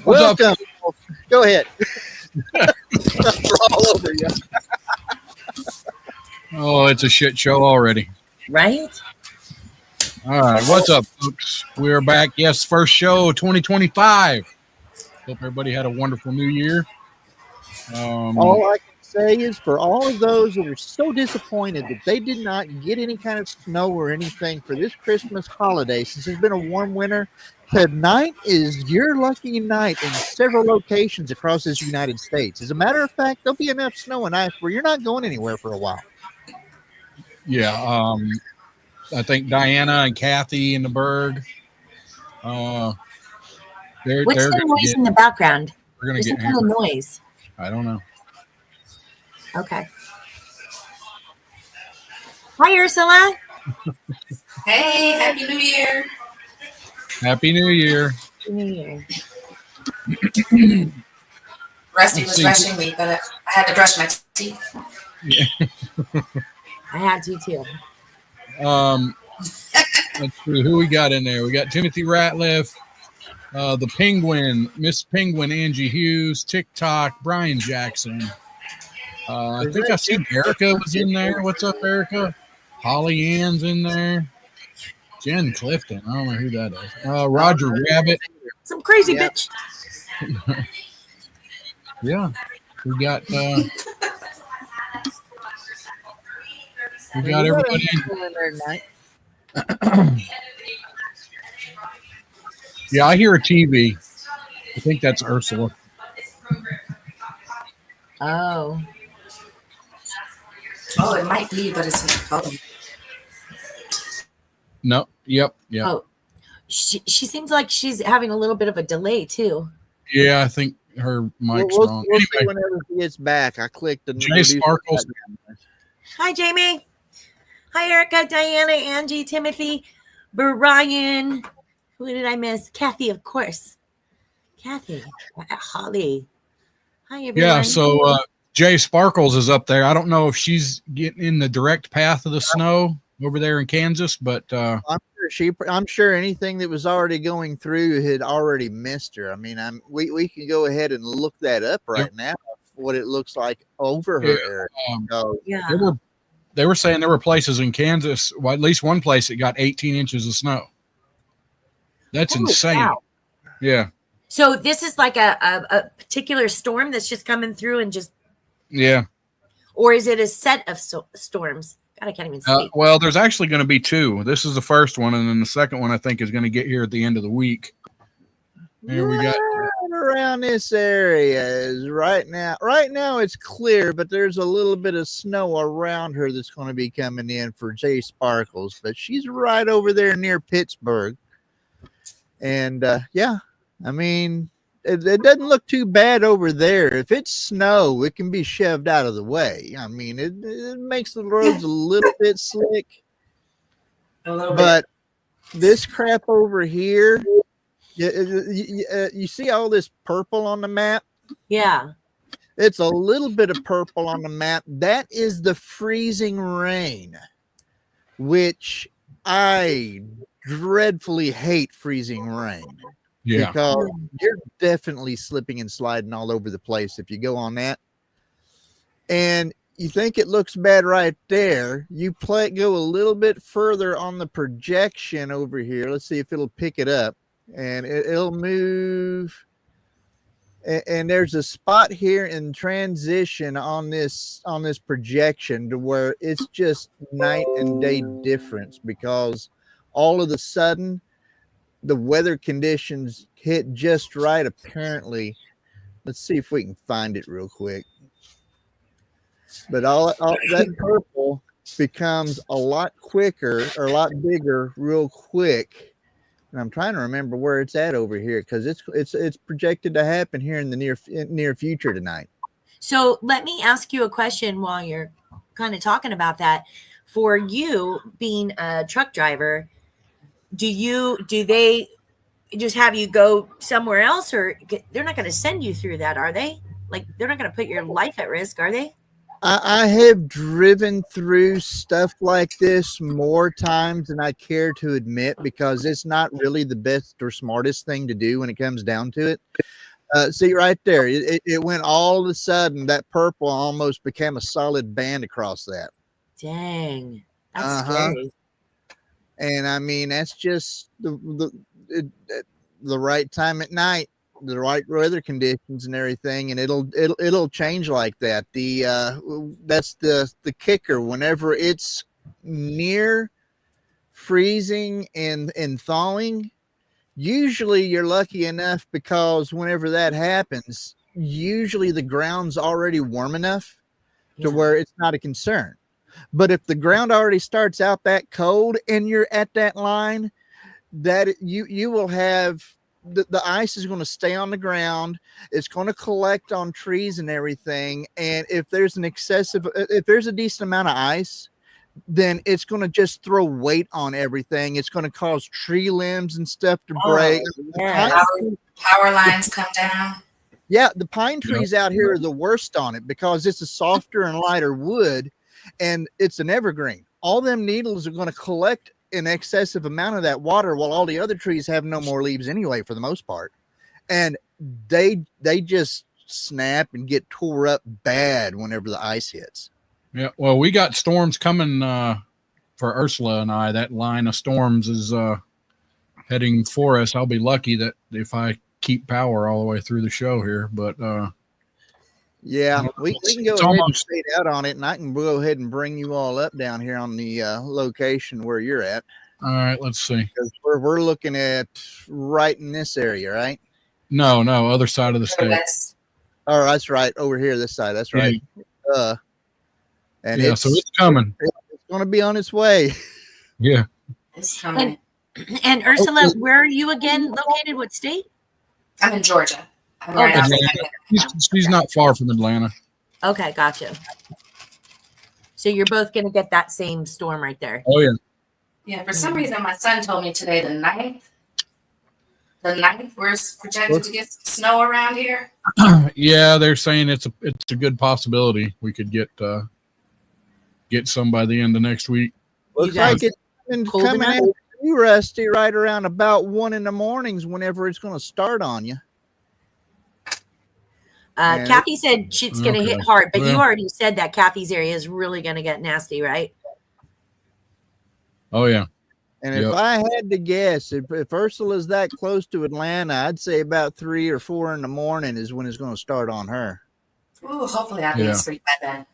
What's Welcome. up? Go ahead. We're all over you. Oh, it's a shit show already. Right? All right. What's up, folks? We're back. Yes, first show 2025. Hope everybody had a wonderful new year. All I can say is for all of those that are so disappointed that they did not get any kind of snow or anything for this Christmas holiday, since it's been a warm winter, tonight is your lucky night in several locations across this United States. As a matter of fact, there'll be enough snow and ice where you're not going anywhere for a while. Yeah. I think Diana and Kathy in the Berg. They're What's they're the gonna noise get, in the background? they're gonna There's get some kind of hammered. noise. I don't know. Okay. Hi, Ursula. Hey, Happy New Year. Happy New Year. Happy New Year. Rusty Let's was see. rushing me, but I had to brush my teeth. Yeah. I had to too. Let's see who we got in there. We got Timothy Ratliff, the Penguin, Miss Penguin, Angie Hughes, TikTok, Brian Jackson. I think I seen Erica was in there. What's up, Erica? Holly Ann's in there. Jen Clifton. I don't know who that is. Roger Rabbit. Some crazy Yeah. bitch. Yeah. We got everybody in. there tonight. Yeah, I hear a TV. I think that's Ursula. Oh. Oh, it might be, but it's No. Yep. Oh. She seems like she's having a little bit of a delay too. Yeah, I think her mic's We'll wrong. see Anyway, whenever he gets back. I clicked the Jay Sparkles. Hi, Jamie. Hi, Erica, Diana, Angie, Timothy, Brian. Who did I miss? Kathy, of course. Kathy. Holly. Hi, everyone. Yeah, so Jay Sparkles is up there. I don't know if she's getting in the direct path of the snow over there in Kansas, but I'm sure anything that was already going through had already missed her. I mean, we can go ahead and look that up right now. What it looks like over her area. Yeah. They were saying there were places in Kansas, well, at least one place that got 18 inches of snow. That's insane. Wow. Yeah. So this is like a particular storm that's just coming through and just, Yeah. or is it a set of storms? God, I can't even speak. Well, there's actually going to be two. This is the first one, and then the second one I think is going to get here at the end of the week. Here we got right around this area is right now. Right now it's clear, but there's a little bit of snow around her that's going to be coming in for Jay Sparkles. But she's right over there near Pittsburgh, and yeah, I mean it doesn't look too bad over there. If it's snow, it can be shoved out of the way. I mean it makes the roads a little bit slick, but this crap over here. You see all this purple on the map? Yeah. It's a little bit of purple on the map. That is the freezing rain, which I dreadfully hate freezing rain. Yeah. Because you're definitely slipping and sliding all over the place if you go on that. And you think it looks bad right there. You go a little bit further on the projection over here. Let's see if it'll pick it up. And it'll move, and there's a spot here in transition on this projection to where it's just night and day difference, because all of a sudden the weather conditions hit just right. Apparently, let's see if we can find it real quick. But all that purple becomes a lot quicker or a lot bigger real quick. And I'm trying to remember where it's at over here, because it's projected to happen here in the near future tonight. So let me ask you a question while you're kind of talking about that. For you being a truck driver, do they just have you go somewhere else, or they're not going to send you through that, are they? Like, they're not going to put your life at risk, are they? I have driven through stuff like this more times than I care to admit, because it's not really the best or smartest thing to do when it comes down to it. See right there, it went all of a sudden. That purple almost became a solid band across that. Dang, that's Uh-huh. scary. And I mean, that's just the right time at night, the right weather conditions and everything, and it'll change like that. That's the kicker. Whenever it's near freezing and thawing, usually you're lucky enough because whenever that happens, usually the ground's already warm enough to where it's not a concern. But if the ground already starts out that cold and you're at that line, that you will have the ice is going to stay on the ground. It's going to collect on trees and everything. And if there's if there's a decent amount of ice, then it's going to just throw weight on everything. It's going to cause tree limbs and stuff to break. Power lines come down. Yeah, the pine trees out here are the worst on it because it's a softer and lighter wood, and it's an evergreen. All them needles are going to collect an excessive amount of that water, while all the other trees have no more leaves anyway, for the most part, and they just snap and get tore up bad whenever the ice hits. Yeah, well, we got storms coming for Ursula and I. That line of storms is heading for us. I'll be lucky that if I keep power all the way through the show here, but yeah, we can go ahead and stay out on it, and I can go ahead and bring you all up down here on the location where you're at. All right, let's see. Because we're looking at right in this area, right? No, other side of the state. Oh, that's right, over here, this side. That's right. Yeah. And so it's coming. It's going to be on its way. Yeah, it's coming. And Ursula, where are you again located? What state? I'm in Georgia. She's not far from Atlanta. Okay, gotcha. So you're both going to get that same storm right there. Oh, yeah. Yeah, for some reason, my son told me today the 9th, we're projected to get snow around here. Yeah, they're saying it's a good possibility we could get some by the end of next week. Looks like it's coming at you, Rusty, right around about 1 in the mornings whenever it's going to start on you. Kathy said it's going to hit hard, but you already said that Kathy's area is really going to get nasty, right? Oh, yeah. And if I had to guess, if Ursula's that close to Atlanta, I'd say about 3 or 4 in the morning is when it's going to start on her. Ooh, hopefully I'll be asleep by then.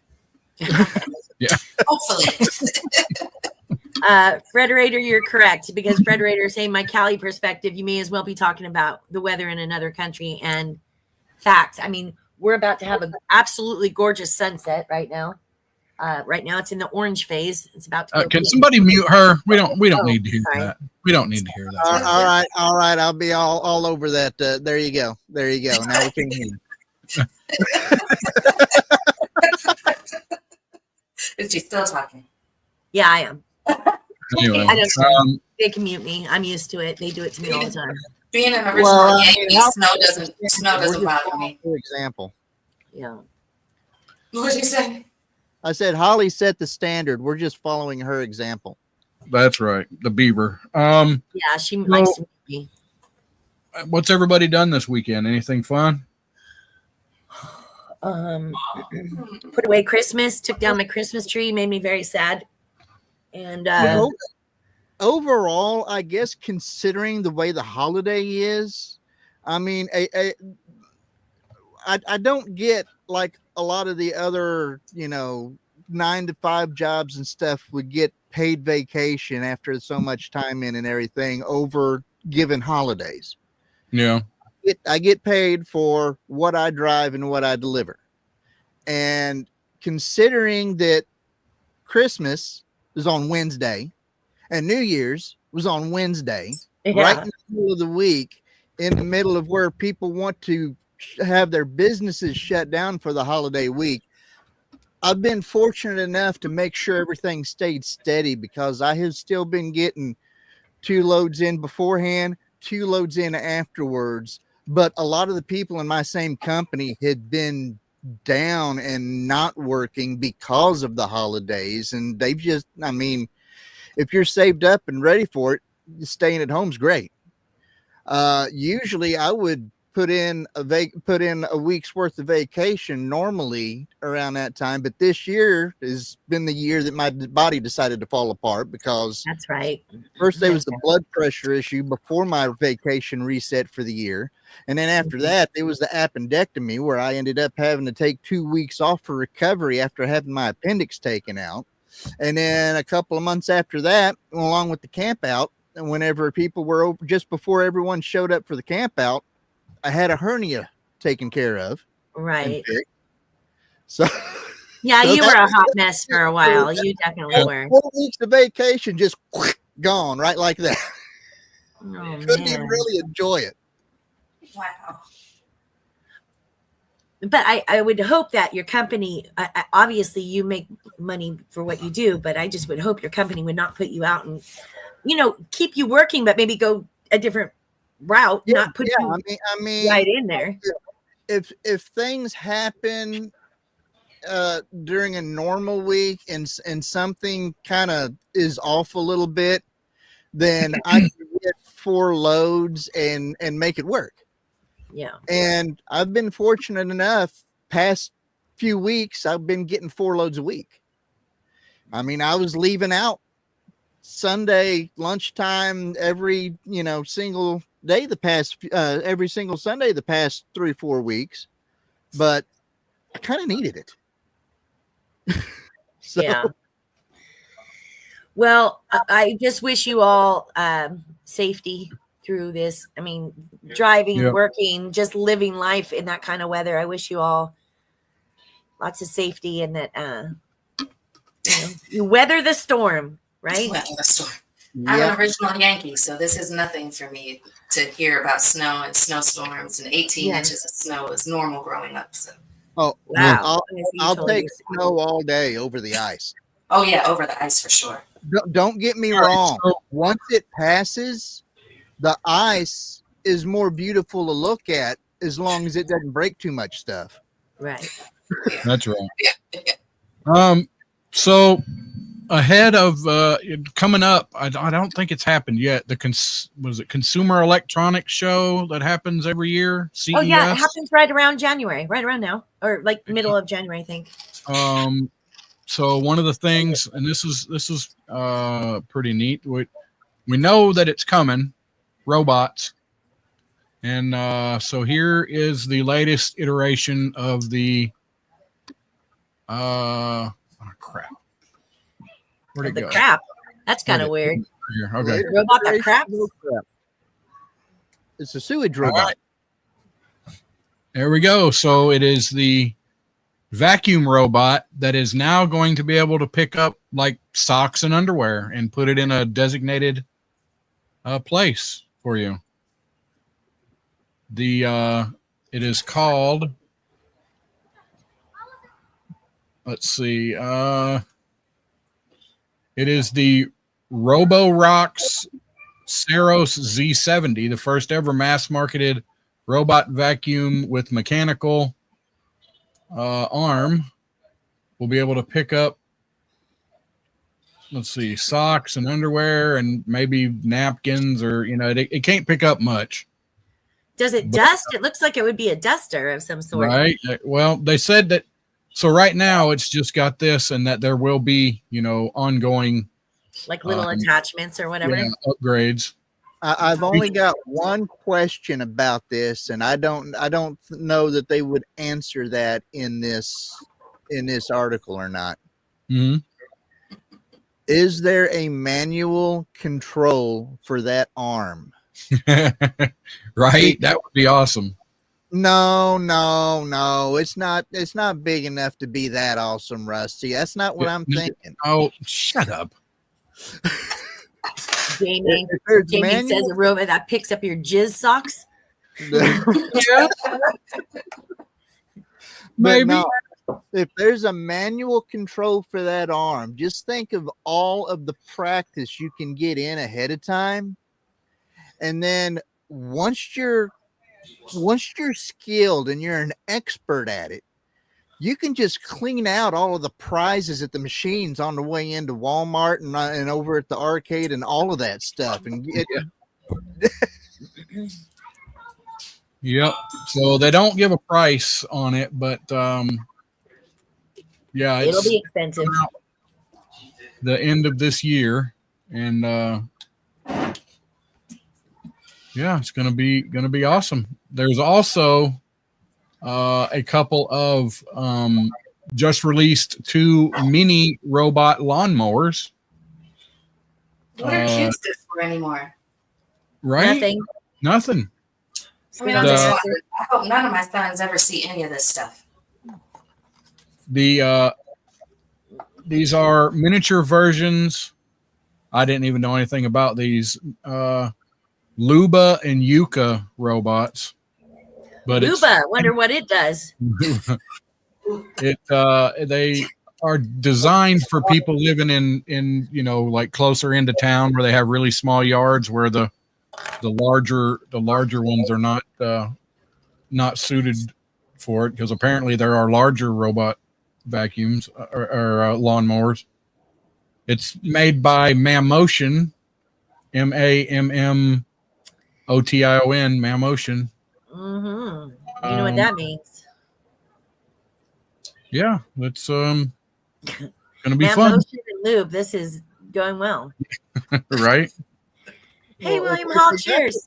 Yeah. Hopefully. Frederator, you're correct, because Frederator is saying my Cali perspective, you may as well be talking about the weather in another country and facts. I mean, we're about to have an absolutely gorgeous sunset right now. Right now it's in the orange phase. It's about to can somebody mute her? We don't need to hear that. We don't need to hear that. All right. I'll be all over that. There you go. Now we can hear. Is she still talking? Yeah, I am. Anyway, they can mute me. I'm used to it. They do it to me all the time. Being an original Yankee, snow doesn't bother me. For example. Yeah. What did you say? I said Holly set the standard. We're just following her example. That's right. The beaver. Yeah, she likes to be. What's everybody done this weekend? Anything fun? Put away Christmas, took down my Christmas tree, made me very sad. And overall, I guess considering the way the holiday is, I mean, I don't get like a lot of the other, 9 to 5 jobs and stuff would get paid vacation after so much time in and everything over given holidays. Yeah. I get paid for what I drive and what I deliver. And considering that Christmas is on Wednesday and New Year's was on Wednesday, right in the middle of the week, in the middle of where people want to have their businesses shut down for the holiday week, I've been fortunate enough to make sure everything stayed steady because I have still been getting 2 loads in beforehand, 2 loads in afterwards. But a lot of the people in my same company had been down and not working because of the holidays. And they've just, I mean, if you're saved up and ready for it, staying at home is great. Usually I would put in a week's worth of vacation normally around that time, but this year has been the year that my body decided to fall apart because That's right. first there was the blood pressure issue before my vacation reset for the year, and then after that there was the appendectomy where I ended up having to take 2 weeks off for recovery after having my appendix taken out. And then a couple of months after that, along with the camp out, and whenever people were over, just before everyone showed up for the camp out, I had a hernia taken care of. Right. So yeah, so you were a hot mess for a while. You definitely were. 4 weeks of vacation just gone right like that. Oh, Couldn't even man. really enjoy it. Wow. But I would hope that your company, obviously you make money for what you do, but I just would hope your company would not put you out and, keep you working, but maybe go a different route, not put you I mean, right in there. If things happen during a normal week and something kind of is off a little bit, then I can get 4 loads and make it work. Yeah. And I've been fortunate enough past few weeks, I've been getting 4 loads a week. I mean, I was leaving out Sunday lunchtime every, single day every single Sunday the past 3-4 weeks, but I kind of needed it. So. Yeah. Well, I just wish you all safety through this. I mean, driving, working, just living life in that kind of weather. I wish you all lots of safety and that you weather the storm, right? Weather the storm. I'm an original Yankee, so this is nothing for me to hear about snow and snowstorms, and 18 inches of snow is normal growing up. So. Oh, wow. I'll take snow all day over the ice. Oh, yeah, over the ice for sure. Don't get me wrong. Once it passes, the ice is more beautiful to look at as long as it doesn't break too much stuff. Right. That's right. So ahead of coming up, I don't think it's happened yet. The Consumer Electronics Show that happens every year? CES? Oh yeah, it happens right around January, right around now, or like middle of January, I think. So one of the things, and this is pretty neat. We know that it's coming, robots, and so here is the latest iteration of the crap. Where'd it go? Crap. That's kind of weird. Here. Okay. Robot that craps? It's a sewage robot. Right. There we go. So it is the vacuum robot that is now going to be able to pick up like socks and underwear and put it in a designated place for you. It is called, let's see, it is the Roborox Saros Z70, the first ever mass-marketed robot vacuum with mechanical arm. Will be able to pick up, let's see, socks and underwear and maybe napkins, or it can't pick up much. Does it dust? It looks like it would be a duster of some sort. Right. Well, they said that. So right now it's just got this, and that there will be, ongoing, like little attachments or whatever. Yeah, upgrades. I've only got one question about this, and I don't know that they would answer that in this article or not. Mm-hmm. Is there a manual control for that arm? Right, that would be awesome. No. It's not big enough to be that awesome, Rusty. That's not what I'm thinking. Oh, shut up. Jamie says a robot that picks up your jizz socks. Maybe. No, if there's a manual control for that arm, just think of all of the practice you can get in ahead of time. And then once you're skilled and you're an expert at it, you can just clean out all of the prizes at the machines on the way into Walmart and over at the arcade and all of that stuff. And Yep. So they don't give a price on it, but yeah, It'll it's be expensive. the end of this year, and yeah, it's gonna be awesome. There's also a couple of just released 2 mini robot lawnmowers. What are kids good for anymore? Right? Nothing. I mean, I hope none of my sons ever see any of this stuff. These are miniature versions. I didn't even know anything about these Luba and Yuka robots. But Luba, wonder what it does. They are designed for people living in like closer into town where they have really small yards where the larger ones are not suited for it, because apparently there are larger robot vacuums or lawnmowers. It's made by Mammotion, MAMMOTION, Mammotion. Mm-hmm. You know what that means? Yeah, it's gonna be fun. Mammotion and lube. This is going well, right? Hey, William Hall, cheers.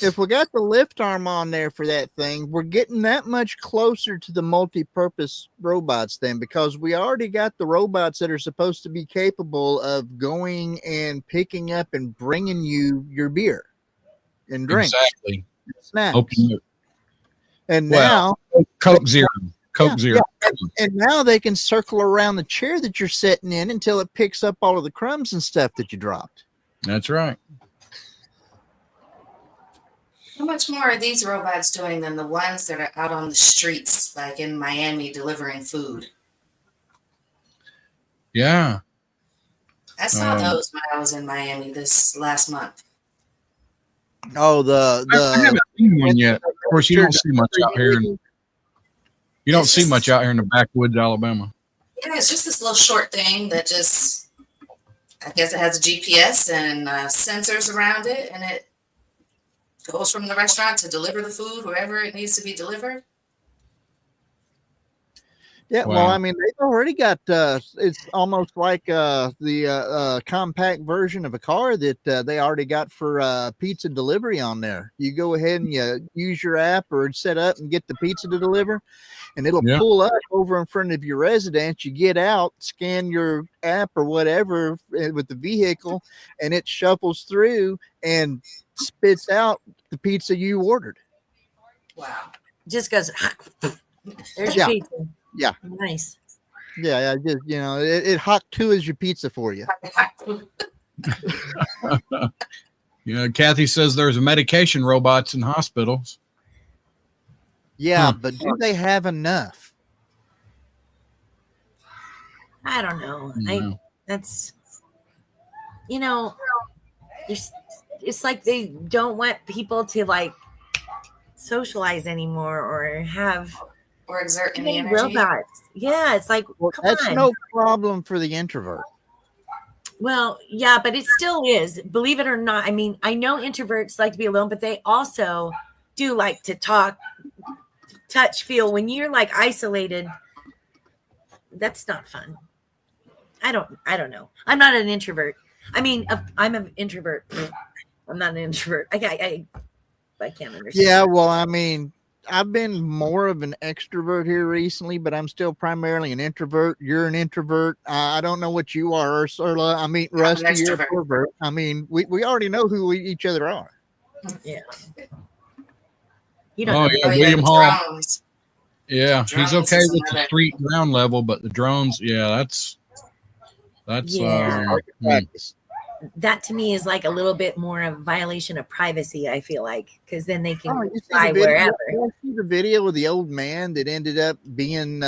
If we got the lift arm on there for that thing, we're getting that much closer to the multi-purpose robots then, because we already got the robots that are supposed to be capable of going and picking up and bringing you your beer and drinks. Exactly. Snacks. And now Coke Zero. Yeah. And now they can circle around the chair that you're sitting in until it picks up all of the crumbs and stuff that you dropped. That's right. How much more are these robots doing than the ones that are out on the streets, like in Miami, delivering food? Yeah. I saw those when I was in Miami this last month. Oh, I haven't seen one yet. Of course, you don't see much out here. You don't see much out here in the backwoods, Alabama. Yeah, it's just this little short thing that just, I guess it has a GPS and sensors around it, and it goes from the restaurant to deliver the food wherever it needs to be delivered. Yeah, wow. Well, I mean, they've already got, it's almost like the compact version of a car that they already got for pizza delivery on there. You go ahead and you use your app or set up and get the pizza to deliver, and it'll pull up over in front of your residence. You get out, scan your app or whatever with the vehicle, and it shuffles through and spits out the pizza you ordered. Wow. Just goes, there's your pizza. Yeah. Nice. Yeah. Just, it hot two is your pizza for you. Kathy says there's medication robots in hospitals. Yeah, but do they have enough? I don't know. That's it's like they don't want people to like socialize anymore or have or exert any energy. Robots. Yeah, it's like that's no problem for the introvert. Well, yeah, but it still is. Believe it or not. I mean, I know introverts like to be alone, but they also do like to talk, touch, feel. When you're like isolated, that's not fun. I don't know. I'm not an introvert. I mean, I'm an introvert. I'm not an introvert. I can't understand. Yeah, well, I mean, I've been more of an extrovert here recently, but I'm still primarily an introvert. You're an introvert. I don't know what you are, Ursula. I mean, Rusty, you're an extrovert. I mean, we already know who each other are. Yeah. You don't know. William Hall. Yeah, drones, he's okay with the street ground level, but the drones, that's that to me is like a little bit more of a violation of privacy, I feel like, because then they can fly wherever. You see the video of the old man that ended up being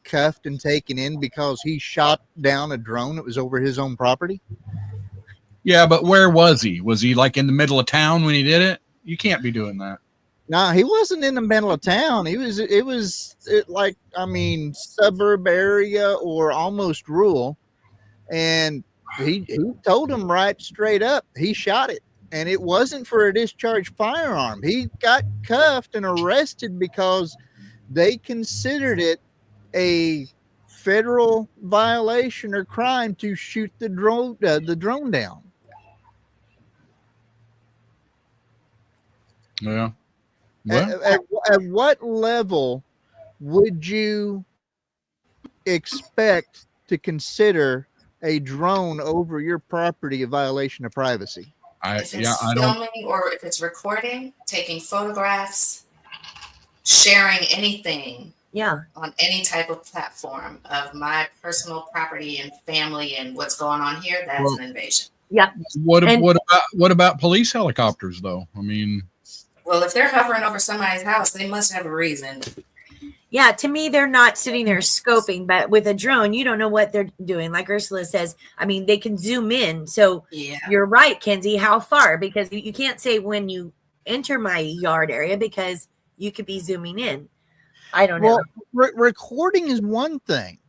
cuffed and taken in because he shot down a drone that was over his own property? Yeah, but where was he? Was he like in the middle of town when he did it? You can't be doing that. No, he wasn't in the middle of town. It was suburb area or almost rural. And he told him right straight up, he shot it. and it wasn't for a discharged firearm. He got cuffed and arrested because they considered it a federal violation or crime to shoot the drone down. Yeah. Well, At what level would you expect to consider a drone over your property a violation of privacy? If it's filming or if it's recording, taking photographs, sharing anything on any type of platform of my personal property and family and what's going on here, that's an invasion. Yeah. What about police helicopters though? I mean, well, if they're hovering over somebody's house, they must have a reason. Yeah, to me, they're not sitting there scoping, but with a drone, you don't know what they're doing. Like Ursula says, I mean, they can zoom in. So you're right, Kenzie. How far? Because you can't say when you enter my yard area because you could be zooming in. I don't know. Recording is one thing,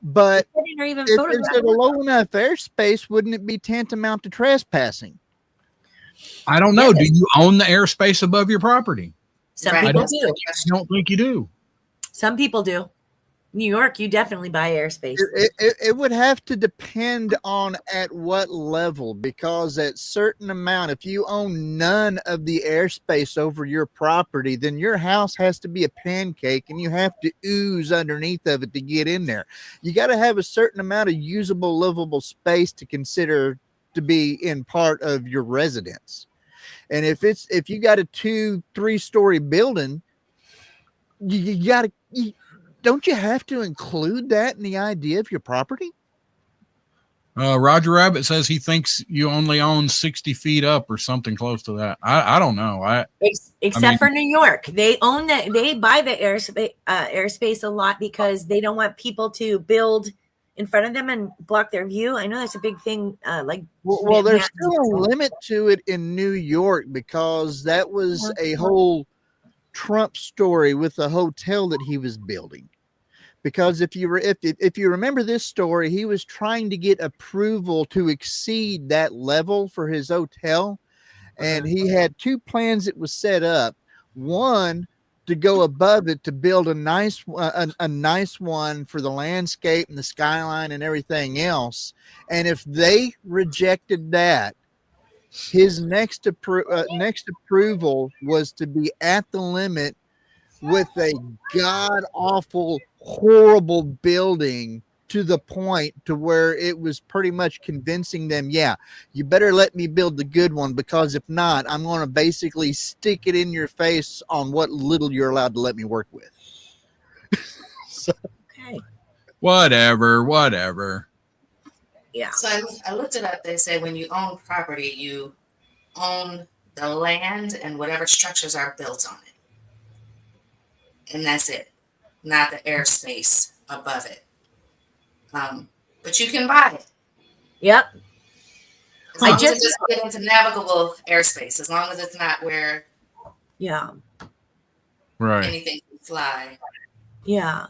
but if it's at a low enough airspace, wouldn't it be tantamount to trespassing? I don't know. Do you own the airspace above your property? Some people do. I don't think you do. Some people do. New York, you definitely buy airspace. It would have to depend on at what level, because at certain amount, if you own none of the airspace over your property, then your house has to be a pancake and you have to ooze underneath of it to get in there. You got to have a certain amount of usable, livable space to consider to be in part of your residence. And if you got a 2-3 story building, don't you have to include that in the idea of your property? Roger Rabbit says he thinks you only own 60 feet up or something close to that. I don't know. Except for New York, they own that. They buy the airspace a lot because they don't want people to build in front of them and block their view. I know that's a big thing. Well, there's still a limit to it in New York because that was a whole Trump story with the hotel that he was building. Because if you remember this story, he was trying to get approval to exceed that level for his hotel, and he had two plans that was set up. One, to go above it to build a nice one for the landscape and the skyline and everything else. And if they rejected that, his next approval was to be at the limit with a god awful, horrible building to the point to where it was pretty much convincing them, yeah, you better let me build the good one, because if not, I'm going to basically stick it in your face on what little you're allowed to let me work with. So, okay. Whatever. Yeah. So I looked it up. They say when you own property, you own the land and whatever structures are built on it. And that's it. Not the airspace above it. But you can buy it. Yep. As long as it doesn't get into navigable airspace, as long as it's not where anything can fly. Yeah.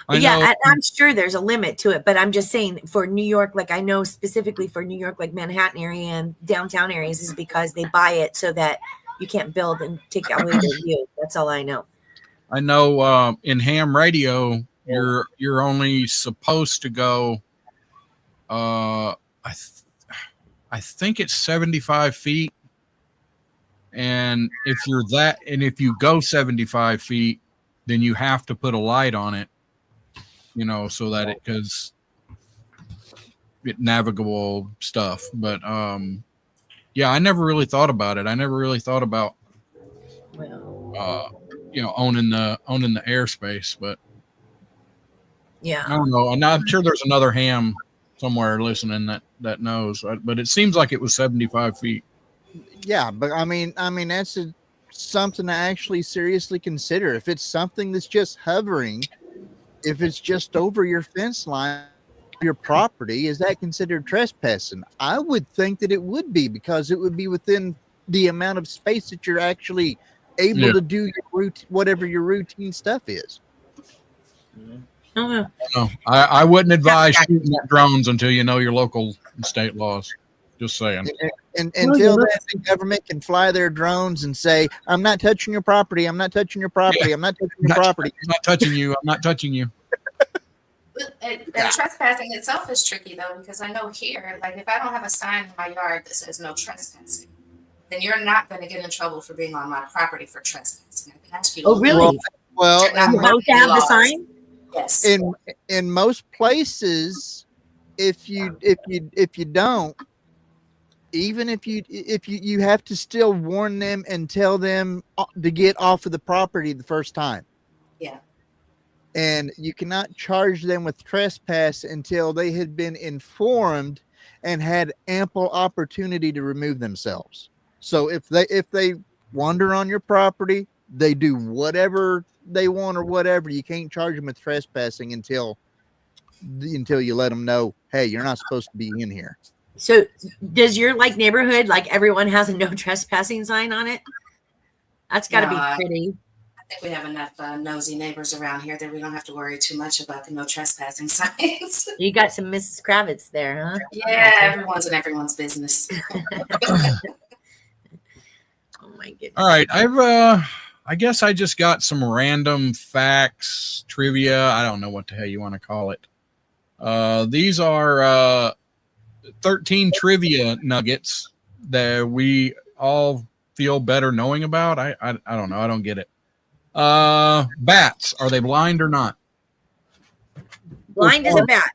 I'm sure there's a limit to it, but I'm just saying for New York, like I know specifically for New York, like Manhattan area and downtown areas, is because they buy it so that you can't build and take away their view. That's all I know. I know in ham radio, you're only supposed to go, I think it's 75 feet. And if you go 75 feet, then you have to put a light on it, so that because it navigable stuff. But I never really thought about it. I never really thought about, owning the airspace, but yeah, I don't know. I'm sure there's another ham somewhere listening that knows, but it seems like it was 75 feet. Yeah, but I mean, that's something to actually seriously consider. If it's something that's just hovering, if it's just over your fence line, your property, is that considered trespassing? I would think that it would be, because it would be within the amount of space that you're actually able to do your whatever your routine stuff is. No, I wouldn't advise shooting at drones until you know your local and state laws. Just saying. And until then, the government can fly their drones and say, "I'm not touching your property. I'm not touching your property. I'm not touching your property. I'm not touching you. I'm not touching you." And trespassing itself is tricky though, because I know here, like if I don't have a sign in my yard that says no trespassing, then you're not going to get in trouble for being on my property for trespassing. I can ask you. Oh, really? Well, you have to have the sign. Yes. In most places, if you don't, even if you have to still warn them and tell them to get off of the property the first time. Yeah. And you cannot charge them with trespass until they had been informed and had ample opportunity to remove themselves. So if they wander on your property, they do whatever they want or whatever, you can't charge them with trespassing until you let them know, hey, you're not supposed to be in here. So does your neighborhood, everyone has a no trespassing sign on it? That's got to be pretty. I think we have enough nosy neighbors around here that we don't have to worry too much about the no trespassing signs. You got some Mrs. Kravitz there, huh? Yeah, everyone's in everyone's business. Oh my goodness. All right, I guess I just got some random facts, trivia. I don't know what the hell you want to call it. These are 13 trivia nuggets that we all feel better knowing about. I don't know. I don't get it. Bats, are they blind or not? Blind as a bat.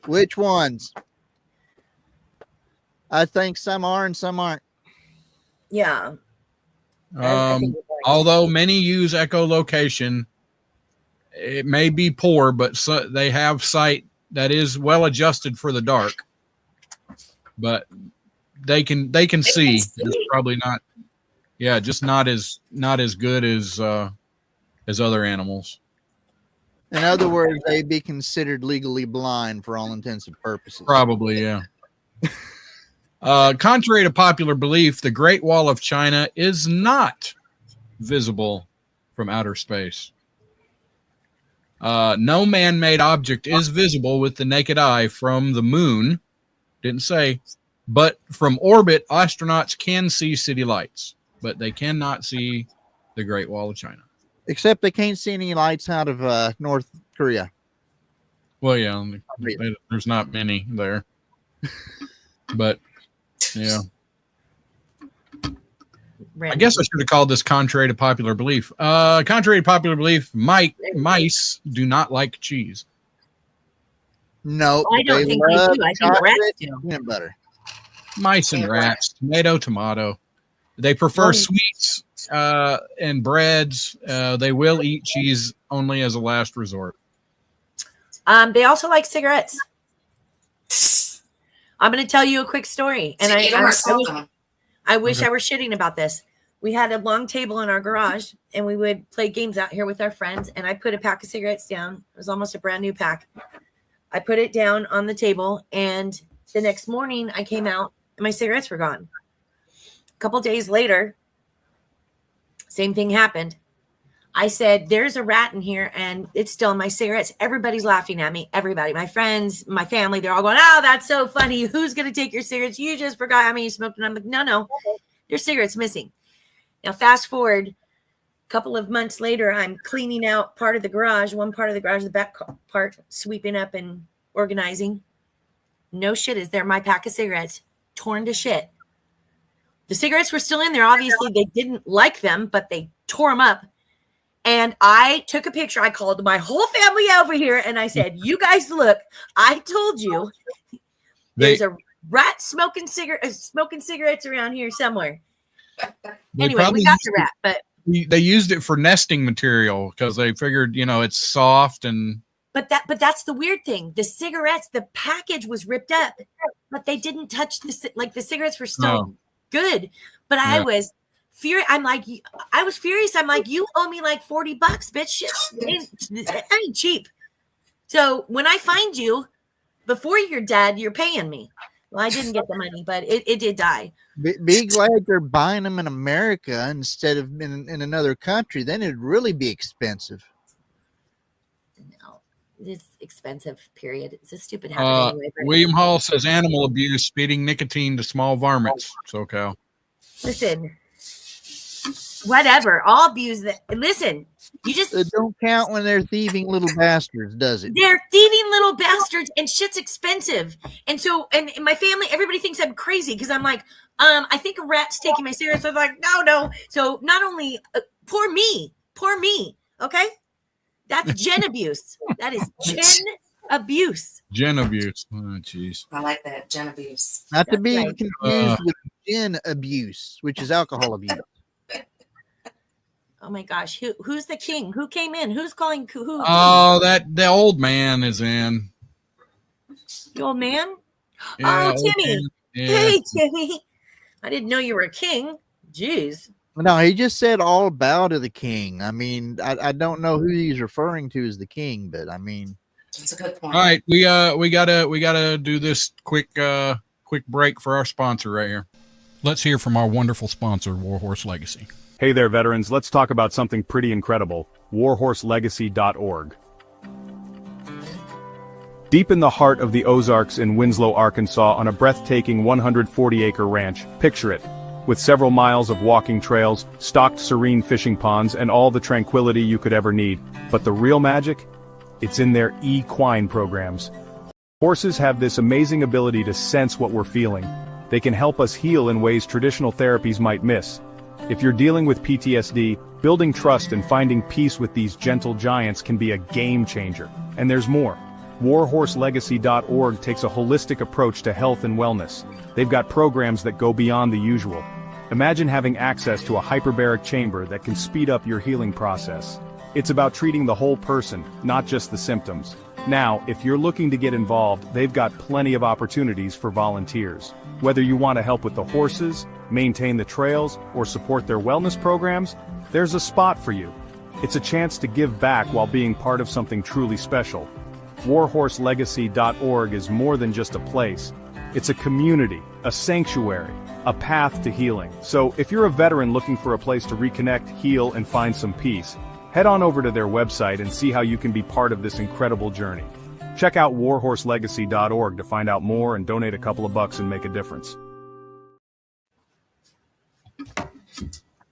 Which ones? I think some are and some aren't. Yeah. Although many use echolocation, it may be poor, but they have sight that is well adjusted for the dark. But they can see. It's probably not. Yeah, just not as good as other animals. In other words, they'd be considered legally blind for all intents and purposes. Probably, yeah. Contrary to popular belief, the Great Wall of China is not visible from outer space. No man-made object is visible with the naked eye from the moon. Didn't say. But from orbit, astronauts can see city lights, but they cannot see the Great Wall of China. Except they can't see any lights out of North Korea. Well, yeah, there's not many there. But, yeah. I guess I should have called this contrary to popular belief. Contrary to popular belief, mice do not like cheese. No, I don't think they do. I think rats do. Peanut butter. Mice and rats, tomato. They prefer sweets and breads. They will eat cheese only as a last resort. They also like cigarettes. I'm going to tell you a quick story, and I wish I were shitting about this. We had a long table in our garage, and we would play games out here with our friends. And I put a pack of cigarettes down. It was almost a brand new pack. I put it down on the table, and the next morning I came out, and my cigarettes were gone. A couple days later, same thing happened. I said, there's a rat in here, and it's still in my cigarettes. Everybody's laughing at me. Everybody, my friends, my family, they're all going, oh, that's so funny. Who's going to take your cigarettes? You just forgot how many you smoked. And I'm like, no, your cigarette's missing. Now, fast forward a couple of months later, I'm cleaning out part of the garage, one part of the garage, the back part, sweeping up and organizing. No shit is there. My pack of cigarettes torn to shit. The cigarettes were still in there. Obviously, they didn't like them, but they tore them up. And I took a picture. I called my whole family over here, and I said, you guys look. I told you there's a rat smoking cigarettes around here somewhere. Anyway, we got the rat, but they used it for nesting material because they figured, it's soft and. But that's the weird thing. The cigarettes, the package was ripped up, but they didn't touch the cigarettes were still good. But I was furious. I was furious. I'm like, you owe me like $40, bitch. It ain't cheap. So when I find you before you're dead, you're paying me. Well, I didn't get the money, but it did die. Be glad they're buying them in America instead of in another country. Then it'd really be expensive. it's expensive, period. It's a stupid habit anyway. But William Hall says animal abuse, feeding nicotine to small varmints. SoCal. listen, whatever. All abuse that. Listen, you just It don't count when they're thieving little bastards, does it? they're thieving little bastards, and shit's expensive. And so, and my family, everybody thinks I'm crazy because I'm like, I think a rat's taking my cigarettes. So they're like, no. So not only poor me. Okay, that's gen abuse. That is gen abuse. Gen abuse. Oh, jeez. I like that, gen abuse. Not to That's be right. confused with gin abuse, which is alcohol abuse. Oh my gosh, who's the king? Who came in? Who's calling? Who? Oh, the old man is in. The old man? Yeah, Oh, Timmy. old man. Yeah. Hey, Timmy. I didn't know you were a king. Jeez. No, he just said all bow to the king. I mean, I don't know who he's referring to as the king, but I mean, That's a good point. All right, we gotta do this quick break for our sponsor right here. Let's hear from our wonderful sponsor, Warhorse Legacy. Hey there, veterans. Let's talk about something pretty incredible. warhorselegacy.org. Deep in the heart of the Ozarks in Winslow, Arkansas, on a breathtaking 140-acre ranch, picture it, with several miles of walking trails, stocked serene fishing ponds, and all the tranquility you could ever need. But the real magic? It's in their equine programs. Horses have this amazing ability to sense what we're feeling. They can help us heal in ways traditional therapies might miss. If you're dealing with PTSD, building trust and finding peace with these gentle giants can be a game changer. And there's more. warhorselegacy.org takes a holistic approach to health and wellness. They've got programs that go beyond the usual. Imagine having access to a hyperbaric chamber that can speed up your healing process. It's about treating the whole person, not just the symptoms. Now, if you're looking to get involved, they've got plenty of opportunities for volunteers. Whether you want to help with the horses, maintain the trails, or support their wellness programs, there's a spot for you. It's a chance to give back while being part of something truly special. warhorselegacy.org is more than just a place. It's a community, a sanctuary, a path to healing. So if you're a veteran looking for a place to reconnect, heal, and find some peace, head on over to their website and see how you can be part of this incredible journey. Check out warhorselegacy.org to find out more and donate a couple of bucks and make a difference.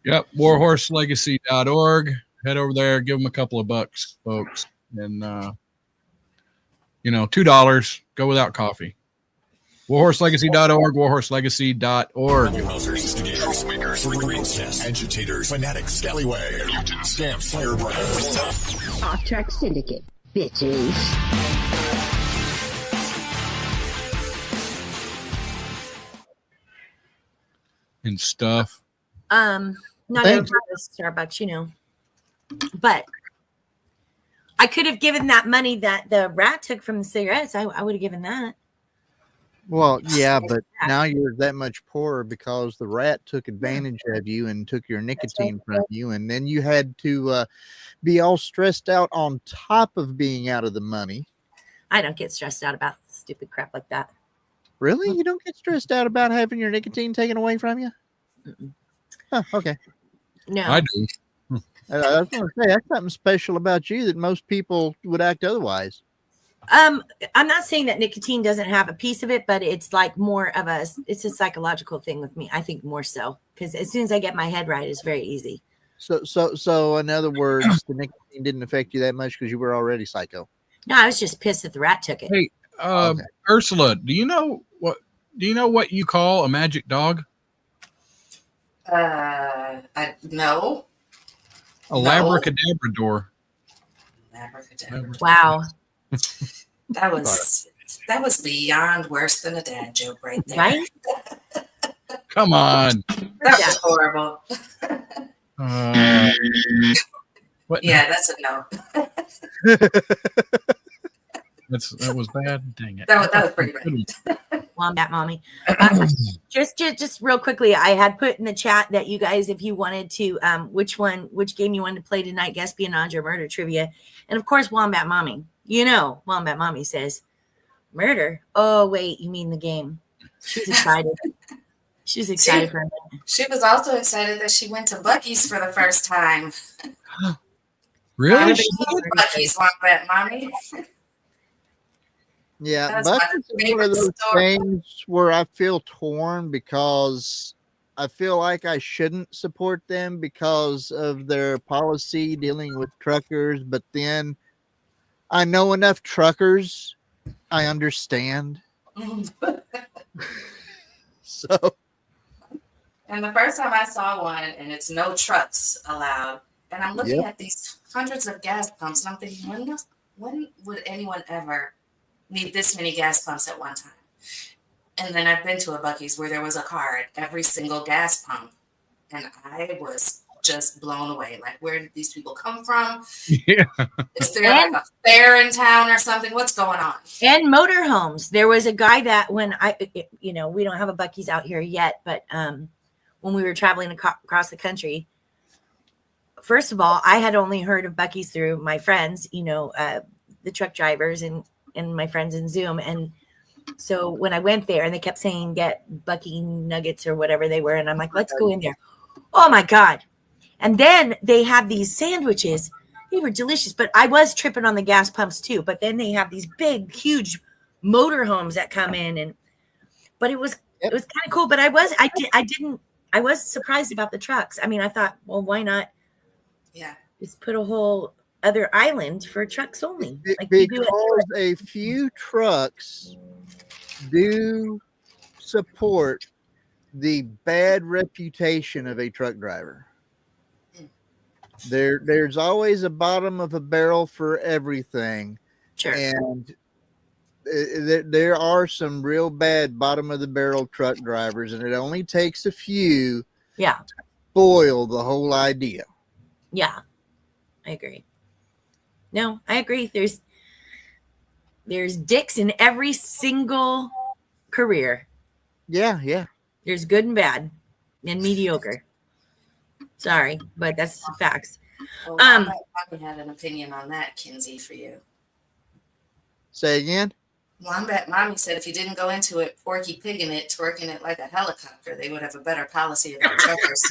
Yep, warhorselegacy.org. Head over there, give them a couple of bucks, folks. And, $2, go without coffee. warhorselegacy.org, warhorselegacy.org. Instigators, makers, recruits, agitators, fanatics, scallywags, mutants, scamps, firebrands. OffTrack Syndicate, bitches. And stuff. Not Thanks. everybody goes to Starbucks, but I could have given that money that the rat took from the cigarettes. I would have given that. well, yeah, but now you're that much poorer because the rat took advantage of you and took your nicotine from you, and then you had to be all stressed out on top of being out of the money. I don't get stressed out about stupid crap like that. Really? You don't get stressed out about having your nicotine taken away from you? Mm-mm. Oh, okay. No. I do. I was going to say, that's something special about you that most people would act otherwise. I'm not saying that nicotine doesn't have a piece of it, but it's like more of it's a psychological thing with me. I think more so because as soon as I get my head right, it's very easy. So in other words, the nicotine didn't affect you that much because you were already psycho. No, I was just pissed that the rat took it. Hey, Okay. Ursula, do you know what you call a magic dog? No. A labracadabrador. Abracadabra. Wow. That was beyond worse than a dad joke right there. Right? Come on. That was horrible. What? Yeah, that's a no. That was bad. Dang it. That was pretty bad. Wombat mommy. Just real quickly, I had put in the chat that you guys, if you wanted to, which game you wanted to play tonight, espionage or murder trivia, and of course, Wombat mommy. Wombat mommy says murder. Oh wait, you mean the game? She's excited. She's excited for a minute. She was also excited that she went to Buc-ee's for the first time. Really? Buc-ee's, Wombat Mommy. Yeah, That's my Bucky's is one favorite of those story. things where I feel torn because I feel like I shouldn't support them because of their policy dealing with truckers, but then I know enough truckers, I understand. So And the first time I saw one, and it's no trucks allowed, and I'm looking Yep. at these hundreds of gas pumps, and I'm thinking, when would anyone ever need this many gas pumps at one time? And then I've been to a Buc-ee's where there was a car at every single gas pump, and I was just blown away. Like, where did these people come from? Yeah. Is there like a fair in town or something? What's going on? And motorhomes. There was a guy that when we don't have a Buc-ee's out here yet, but when we were traveling across the country, first of all, I had only heard of Buc-ee's through my friends, the truck drivers and my friends in Zoom. And so when I went there and they kept saying, get Buc-ee nuggets or whatever they were. And I'm like, let's go in there. Oh my God. And then they have these sandwiches. They were delicious, but I was tripping on the gas pumps too. But then they have these big, huge motorhomes that come in, but it was kind of cool. But I was surprised about the trucks. I mean, I thought, well, why not? Yeah, just put a whole other island for trucks only. Like because a few trucks do support the bad reputation of a truck driver. There's always a bottom of a barrel for everything. Sure. And there are some real bad bottom of the barrel truck drivers, and it only takes a few to spoil the whole idea. Yeah, I agree. No, I agree. There's dicks in every single career. Yeah. There's good and bad and mediocre. Sorry, but that's the facts. Well, I probably had an opinion on that, Kinsey, for you. Say again? Well, I bet Mommy said if you didn't go into it porky pigging it, twerking it like a helicopter, they would have a better policy about truckers.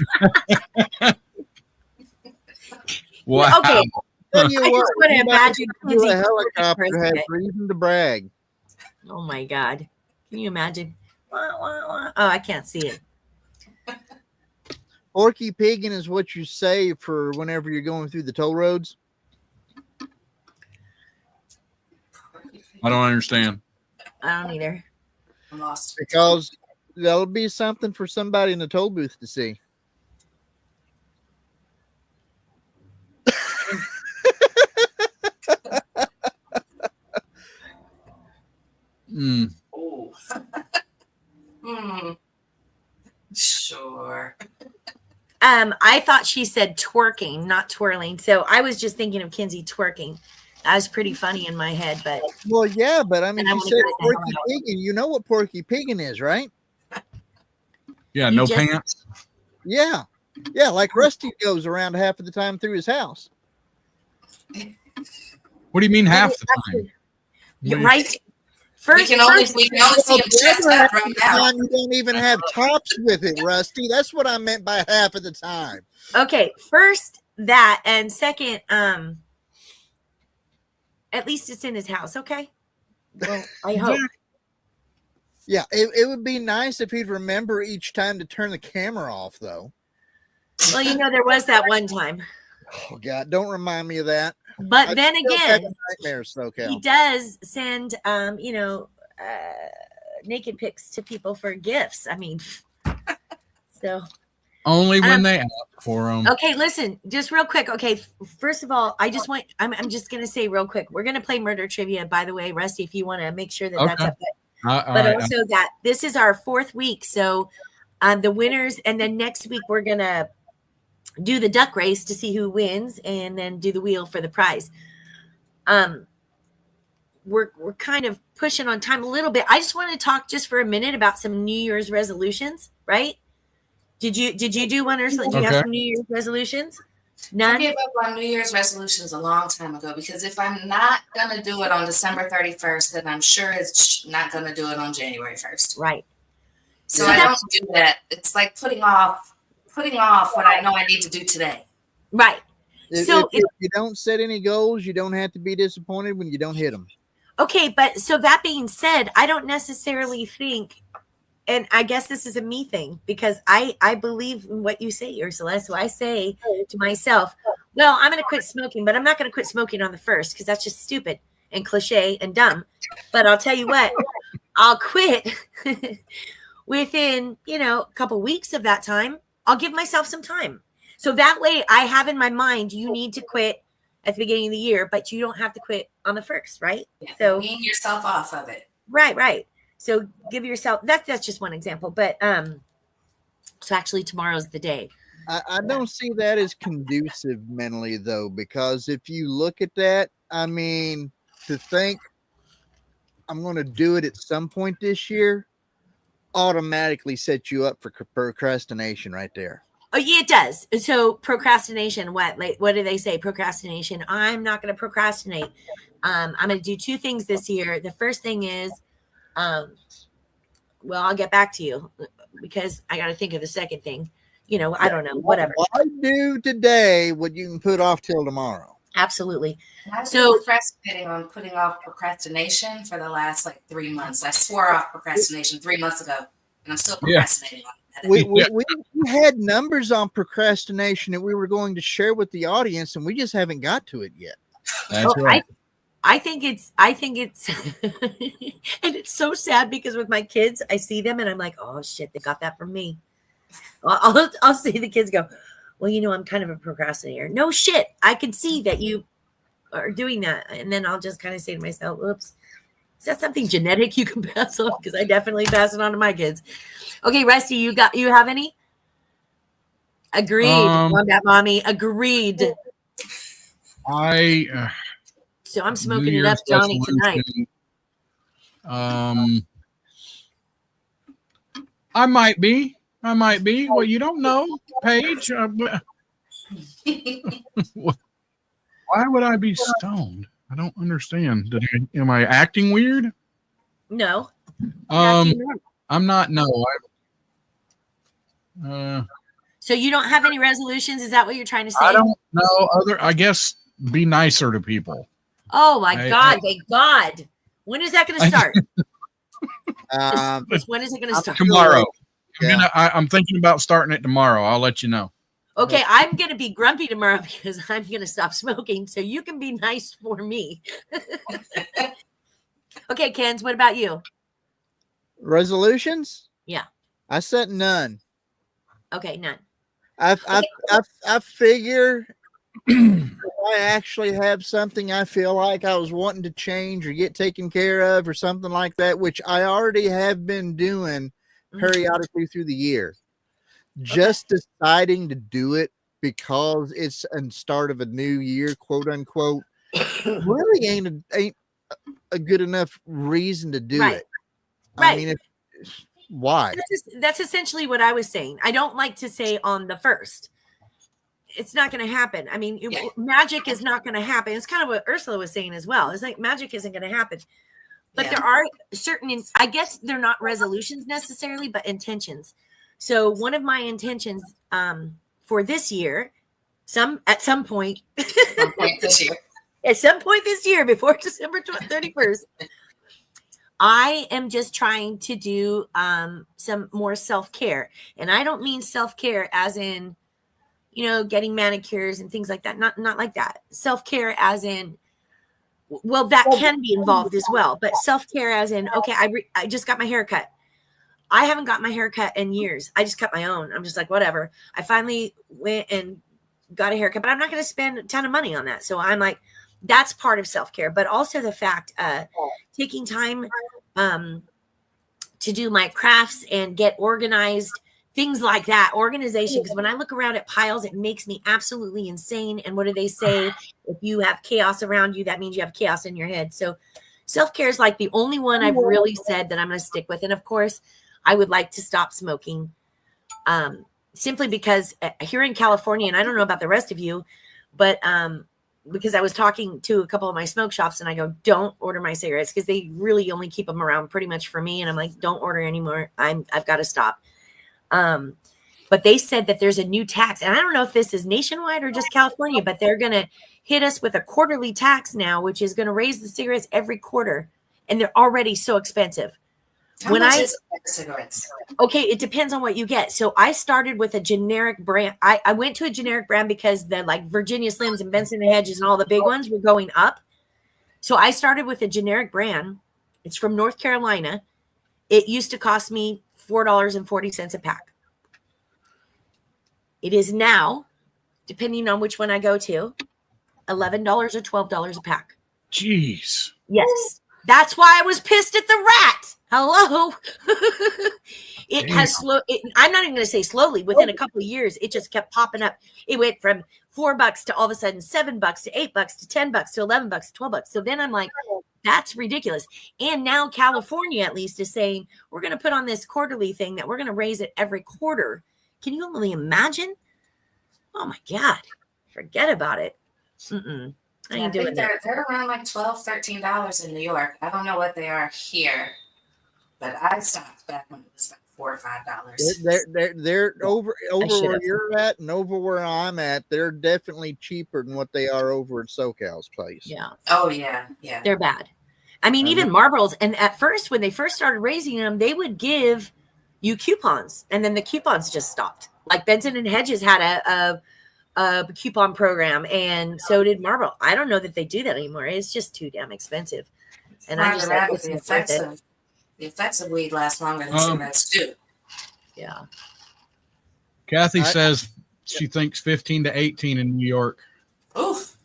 Wow. Okay. Tell you I what, just want to imagine Kinsey a helicopter has reason to brag. Oh my God. Can you imagine? Oh, I can't see it. Porky pigging is what you say for whenever you're going through the toll roads. I don't understand. I don't either. I'm lost. Because that'll be something for somebody in the toll booth to see. Oh. Sure. I thought she said twerking, not twirling. So I was just thinking of Kinsey twerking. That was pretty funny in my head, but well, yeah, but I mean, And I you wanna said go to porky pigging. You know what porky pigging is, right? Yeah, You no just- pants. Yeah, like Rusty goes around half of the time through his house. What do you mean half the time? You're right. We can only see him chest up right now. You don't even have tops with it, Rusty. That's what I meant by half of the time. Okay, first that, and second, at least it's in his house. Okay. Well, I hope. Yeah, it would be nice if he'd remember each time to turn the camera off, though. Well, there was that one time. Oh God, don't remind me of that. But then again, nightmares, though, Cal. he does send, naked pics to people for gifts. I mean, so. Only when they ask for them. Okay, listen, just real quick. Okay, first of all, I'm just going to say real quick, we're going to play murder trivia, by the way, Rusty, if you want to make sure that that's up there. But also that this is our 4th week. So the winners, and then next week we're going to do the duck race to see who wins and then do the wheel for the prize. We're kind of pushing on time a little bit. I just want to talk just for a minute about some New Year's resolutions, right? Did you do one, Ursula? Do you have some New Year's resolutions? None? I gave up on New Year's resolutions a long time ago because if I'm not going to do it on December 31st, then I'm sure it's not going to do it on January 1st. Right. So I don't do that. It's like putting off what I know I need to do today. Right. If you don't set any goals, you don't have to be disappointed when you don't hit them. Okay, but so that being said, I don't necessarily think, and I guess this is a me thing, because I believe in what you say, Ursula. So I say to myself, well, I'm going to quit smoking, but I'm not going to quit smoking on the first, because that's just stupid and cliche and dumb. But I'll tell you what, I'll quit within, a couple weeks of that time. I'll give myself some time. So that way I have in my mind, you need to quit at the beginning of the year, but you don't have to quit on the first, right? Yeah, So wean yourself off of it. Right. So give yourself, that's just one example. But so actually tomorrow's the day. I don't see that as conducive mentally, though, because if you look at that, I mean, to think I'm going to do it at some point this year automatically sets you up for procrastination right there. Oh yeah, it does. So procrastination, what do they say? Procrastination. I'm not going to procrastinate. I'm going to do two things this year. The first thing is, well, I'll get back to you because I got to think of the second thing. I don't know, whatever. Why do today what you can put off till tomorrow? Absolutely. I've been procrastinating on putting off procrastination for the last 3 months. I swore off procrastination 3 months ago, and I'm still procrastinating on it. We had numbers on procrastination that we were going to share with the audience, and we just haven't got to it yet. That's right. I think it's, and it's so sad because with my kids, I see them and I'm like, oh shit, they got that from me. I'll see the kids go, well, I'm kind of a procrastinator. No shit. I can see that you are doing that. And then I'll just kind of say to myself, oops, is that something genetic you can pass on? Because I definitely pass it on to my kids. Okay, Rusty, you have any? Agreed. On that, mommy. Agreed. So I'm smoking it up, Johnny, tonight. I might be. Well, you don't know, Paige. Why would I be stoned? I don't understand. Am I acting weird? No. I'm not. No. So you don't have any resolutions? Is that what you're trying to say? I don't know. I guess be nicer to people. Oh my God! Thank God. When is that going to start? When is it going to start? Tomorrow. I'm thinking about starting it tomorrow. I'll let you know. Okay, I'm going to be grumpy tomorrow because I'm going to stop smoking. So you can be nice for me. Okay, Kens, what about you? Resolutions? Yeah. I set none. Okay, none. I figure if I actually have something I feel like I was wanting to change or get taken care of or something like that, which I already have been doing periodically through the year. Just deciding to do it because it's a start of a new year, quote unquote, really ain't a good enough reason to do it. Right. I mean, why? That's essentially what I was saying. I don't like to say on the first. It's not going to happen. I mean, magic is not going to happen. It's kind of what Ursula was saying as well. It's like magic isn't going to happen. But there are certain, I guess they're not resolutions necessarily, but intentions. So one of my intentions for this year, at some point this year, before December 31st, I am just trying to do some more self-care. And I don't mean self-care as in, getting manicures and things like that. Not like that. Self-care as in, well, that can be involved as well. But self-care as in, okay, I just got my hair cut. I haven't got my hair cut in years. I just cut my own. I'm just like, whatever. I finally went and got a haircut, but I'm not going to spend a ton of money on that. So I'm like, that's part of self-care, but also the fact, taking time to do my crafts and get organized, things like that, organization. Because when I look around at piles, it makes me absolutely insane. And what do they say? If you have chaos around you, that means you have chaos in your head. So self-care is like the only one I've really said that I'm going to stick with. And of course, I would like to stop smoking simply because here in California, and I don't know about the rest of you, but because I was talking to a couple of my smoke shops and I go, don't order my cigarettes because they really only keep them around pretty much for me. And I'm like, don't order anymore. I've got to stop. But they said that there's a new tax, and I don't know if this is nationwide or just California, but they're going to hit us with a quarterly tax now, which is going to raise the cigarettes every quarter, and they're already so expensive. How much is a pack of cigarettes? Okay, it depends on what you get. So I started with a generic brand. I went to a generic brand because the like Virginia Slims and Benson and Hedges and all the big ones were going up. So I started with a generic brand. It's from North Carolina. It used to cost me $4.40 a pack. It is now, depending on which one I go to, $11 or $12 a pack. Jeez. Yes. That's why I was pissed at the rat. Hello. It has I'm not even going to say slowly. Within a couple of years, it just kept popping up. It went from $4 to all of a sudden $7 to $8 to $10 to $11 to $12. So then I'm like, that's ridiculous. And now California at least is saying, we're going to put on this quarterly thing that we're going to raise it every quarter. Can you only imagine? Oh my God. Forget about it. I ain't doing that. They're around like $12, $13 in New York. I don't know what they are here, but I stopped back when it was like $4 or $5. They're over where you're at and over where I'm at. They're definitely cheaper than what they are over at SoCal's place. Yeah. Oh yeah, yeah. They're bad. I mean, even Marlboros. And at first, when they first started raising them, they would give you coupons, and then the coupons just stopped. Like Benson and Hedges had a coupon program, and so did Marlboro. I don't know that they do that anymore. It's just too damn expensive. And I just like the effects of weed last longer than cigarettes too. Yeah. Kathy says she thinks 15 to 18 in New York. Oof.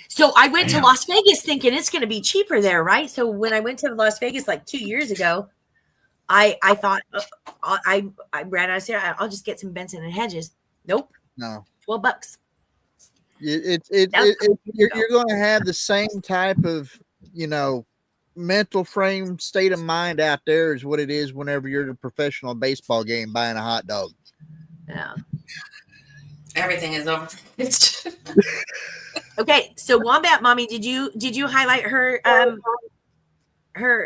So I went to Las Vegas thinking it's going to be cheaper there, right? So when I went to Las Vegas like 2 years ago, I thought I ran out of there. I'll just get some Benson and Hedges. Nope. No. $12. You're going to have the same type of, mental frame state of mind out there is what it is whenever you're at a professional baseball game buying a hot dog. Yeah. Everything is over. Okay, so Wombat Mommy, did you highlight her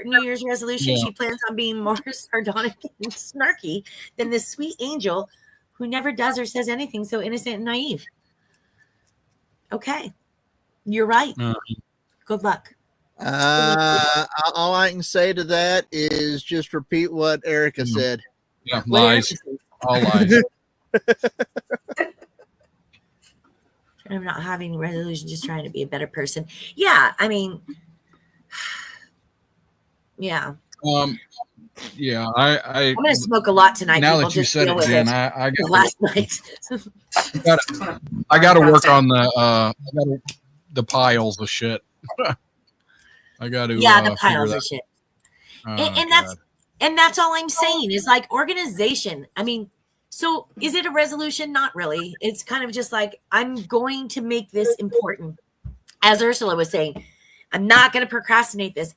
New Year's resolution? Yeah. She plans on being more sardonic and snarky than this sweet angel who never does or says anything so innocent and naive. Okay, you're right. Good luck. All I can say to that is just repeat what Erica said. Yeah, lies. All lies. I'm not having a resolution, just trying to be a better person. Yeah, I mean, yeah. Yeah, I'm gonna smoke a lot tonight. Now that you said it, Jen, I got last night. I got to work on the piles of shit. I got to the piles of shit. And that's all I'm saying is like organization. I mean, so is it a resolution? Not really. It's kind of just like I'm going to make this important. As Ursula was saying, I'm not going to procrastinate this.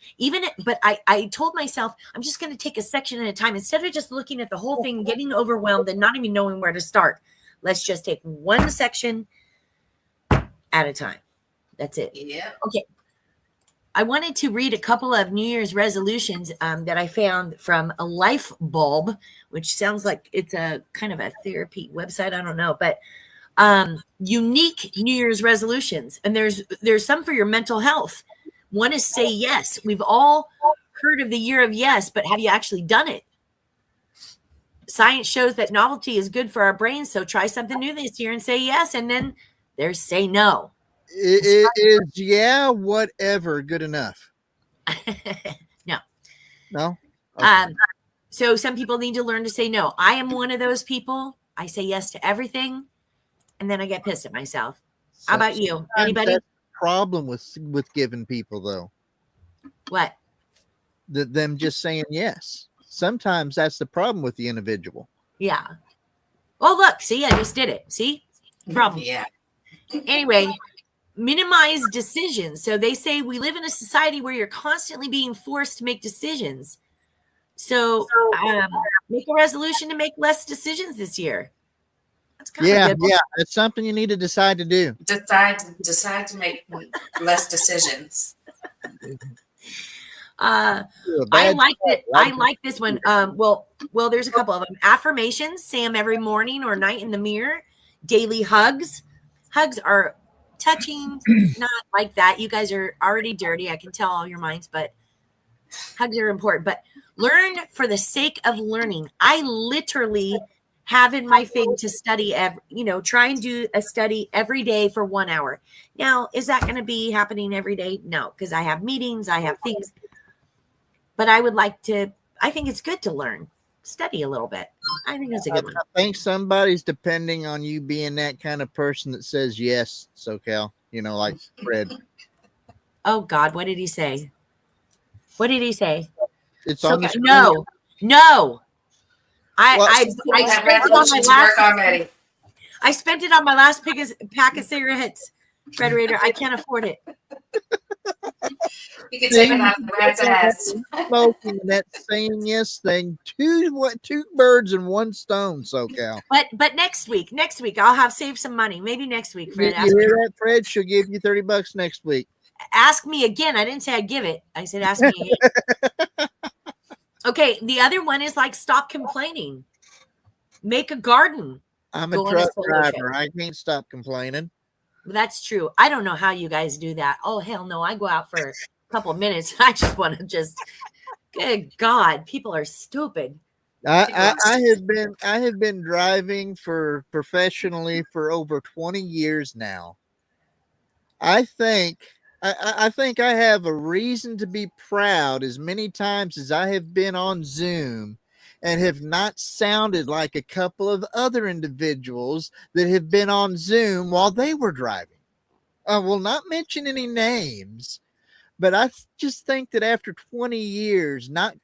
But I told myself I'm just going to take a section at a time instead of just looking at the whole thing, getting overwhelmed and not even knowing where to start. Let's just take one section at a time. That's it. Yeah. Okay. I wanted to read a couple of New Year's resolutions that I found from a Life Bulb, which sounds like it's a kind of a therapy website. I don't know, but unique New Year's resolutions. And there's some for your mental health. One is say yes. We've all heard of the year of yes, but have you actually done it? Science shows that novelty is good for our brains. So try something new this year and say yes. And then there's say no. It is, whatever, good enough. No. Okay. So some people need to learn to say no. I am one of those people. I say yes to everything, and then I get pissed at myself. How about you? Anybody? That's the problem with giving people though. What? Them just saying yes. Sometimes that's the problem with the individual. Yeah. Oh, look, see, I just did it. See? Problem. Yeah. Anyway, minimize decisions. So they say we live in a society where you're constantly being forced to make decisions. So make a resolution to make less decisions this year. That's kind of good. Yeah, it's something you need to decide to do. Decide to make less decisions. I like it. I like this one. Well, there's a couple of them. Affirmations, say them every morning or night in the mirror. Daily hugs. Hugs are touching, not like that. You guys are already dirty. I can tell all your minds, but hugs are important. But learn for the sake of learning. I literally have in my thing to study try and do a study every day for 1 hour. Now, is that going to be happening every day? No, because I have meetings, I have things. But I think it's good to learn, study a little bit. I think that's a good one. I think somebody's depending on you being that kind of person that says yes, SoCal, like Fred. Oh God, what did he say? What did he say? It's on the screen. No. I spent it on my last pack of cigarettes, Frederator. I can't afford it. You can take it out of the rat's ass. Smoking that saying yes thing. Two birds and one stone, SoCal. But next week I'll have saved some money. Maybe next week, Fred. You hear that, Fred? She'll give you $30 next week. Ask me again. I didn't say I'd give it. I said ask me again. Okay, the other one is like stop complaining. Make a garden. I'm a truck driver. I can't stop complaining. That's true. I don't know how you guys do that. Oh, hell no. I go out for a couple of minutes. I just want to good God, people are stupid. I have been driving professionally for over 20 years now. I think I have a reason to be proud as many times as I have been on Zoom and have not sounded like a couple of other individuals that have been on Zoom while they were driving. I will not mention any names, but I just think that after 20 years, not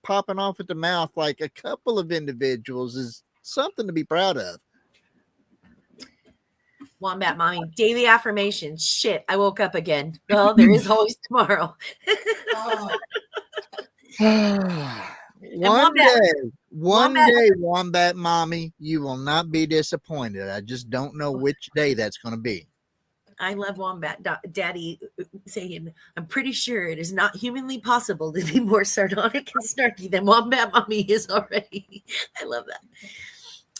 popping off at the mouth like a couple of individuals is something to be proud of. Wombat Mommy, daily affirmations. Shit, I woke up again. Well, there is always tomorrow. One day, Wombat Mommy, you will not be disappointed. I just don't know which day that's going to be. I love Wombat Daddy saying, I'm pretty sure it is not humanly possible to be more sardonic and snarky than Wombat Mommy is already. I love that.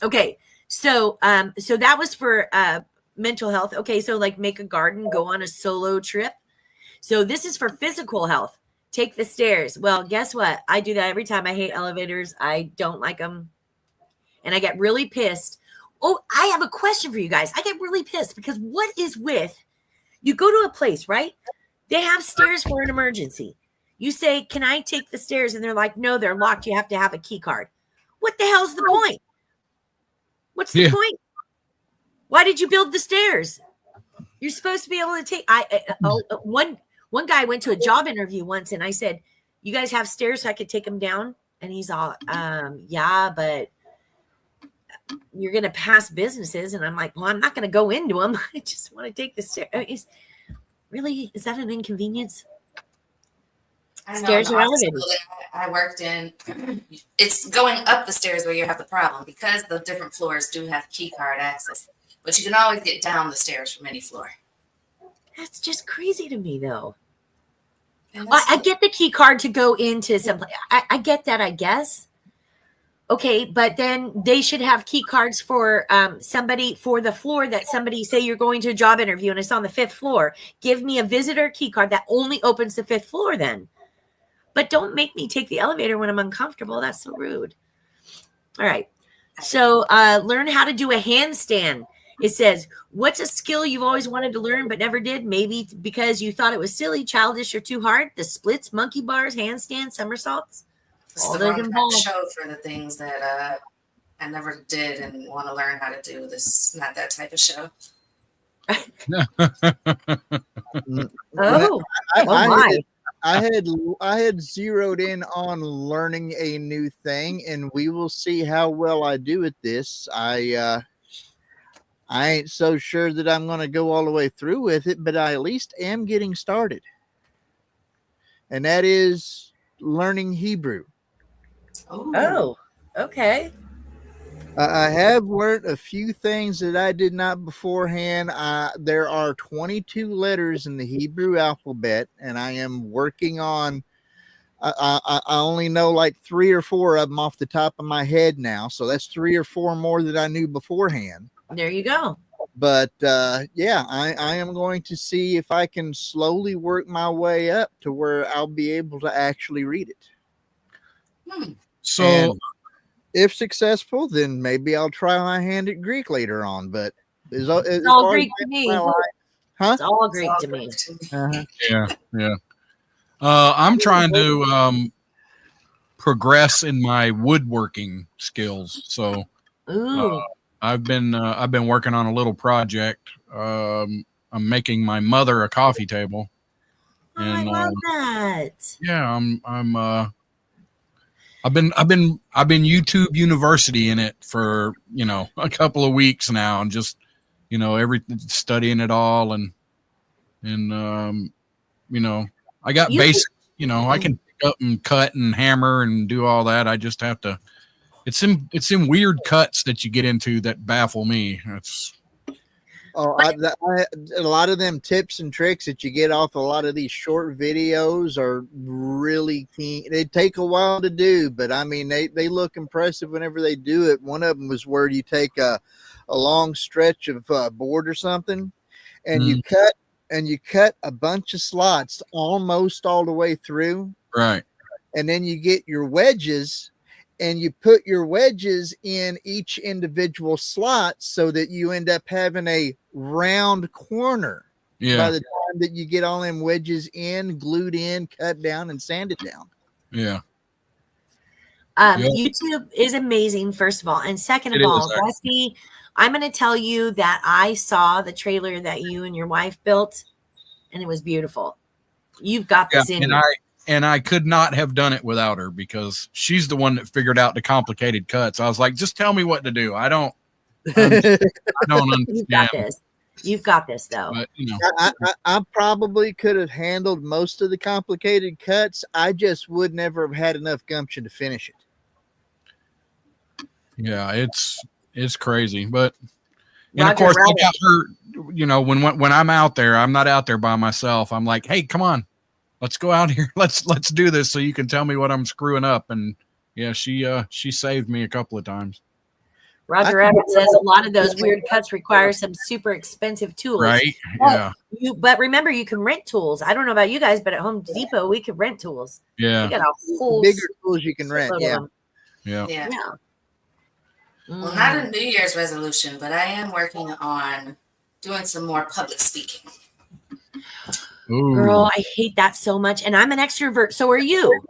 Okay, so that was for mental health. Okay, so like make a garden, go on a solo trip. So this is for physical health. Take the stairs. Well, guess what? I do that every time. I hate elevators. I don't like them. And I get really pissed. Oh, I have a question for you guys. I get really pissed because what is with, you go to a place, right? They have stairs for an emergency. You say, can I take the stairs? And they're like, no, they're locked. You have to have a key card. What the hell's the point? What's the point? Why did you build the stairs? You're supposed to be able to take. One guy went to a job interview once, and I said, "You guys have stairs so I could take them down?" And he's all, "Yeah, but you're gonna pass businesses." And I'm like, "Well, I'm not gonna go into them. I just want to take the stairs." Really, is that an inconvenience? Stairs or elevators? I worked in. It's going up the stairs where you have the problem because the different floors do have key card access. But you can always get down the stairs from any floor. That's just crazy to me, though. I get the key card to go into some place. I get that, I guess. Okay, but then they should have key cards for somebody for the floor that somebody, say you're going to a job interview and it's on the 5th floor. Give me a visitor key card that only opens the 5th floor then. But don't make me take the elevator when I'm uncomfortable. That's so rude. All right. So learn how to do a handstand. It says, what's a skill you've always wanted to learn but never did? Maybe because you thought it was silly, childish, or too hard. The splits, monkey bars, handstands, somersaults. All those involved. Show for the things that I never did and want to learn how to do. This is not that type of show. I had zeroed in on learning a new thing, and we will see how well I do at this. I ain't so sure that I'm going to go all the way through with it, but I at least am getting started. And that is learning Hebrew. Oh, okay. I have learned a few things that I did not beforehand. There are 22 letters in the Hebrew alphabet, and I am working on, I only know like 3 or 4 of them off the top of my head now. So that's 3 or 4 more that I knew beforehand. There you go. But yeah, I am going to see if I can slowly work my way up to where I'll be able to actually read it. So And if successful, then maybe I'll try my hand at Greek later on. But it's all Greek to me. Huh? It's all Greek to me. Yeah. I'm trying to progress in my woodworking skills. So I've been working on a little project. I'm making my mother a coffee table. Oh, I love that. Yeah, I've been YouTube University in it for a couple of weeks now, and just studying it all, and I got basic. I can pick up and cut and hammer and do all that. I just have to. It's in weird cuts that you get into that baffle me. A lot of them tips and tricks that you get off a lot of these short videos are really keen. They take a while to do, but I mean, they look impressive whenever they do it. One of them was where you take a long stretch of board or something, and you cut a bunch of slots almost all the way through. Right. And then you get your wedges, and you put your wedges in each individual slot so that you end up having a round corner by the time that you get all them wedges in, glued in, cut down, and sanded down. Yeah. YouTube is amazing, first of all. And second of all, Rusty, I'm going to tell you that I saw the trailer that you and your wife built, and it was beautiful. You've got this in you. And I could not have done it without her, because she's the one that figured out the complicated cuts. I was like, just tell me what to do. I don't understand. You've got this though. But, I probably could have handled most of the complicated cuts. I just would never have had enough gumption to finish it. Yeah, it's crazy. But and of course I got her, when I'm out there, I'm not out there by myself. I'm like, hey, come on. Let's go out here. Let's do this so you can tell me what I'm screwing up. And yeah, she saved me a couple of times. Roger Rabbit says a lot of those weird cuts require some super expensive tools. Right. But remember, you can rent tools. I don't know about you guys, but at Home Depot, we could rent tools. Yeah. We got a whole bigger tools you can rent. Yeah. Well, not a New Year's resolution, but I am working on doing some more public speaking. Ooh. Girl, I hate that so much. And I'm an extrovert. So are you.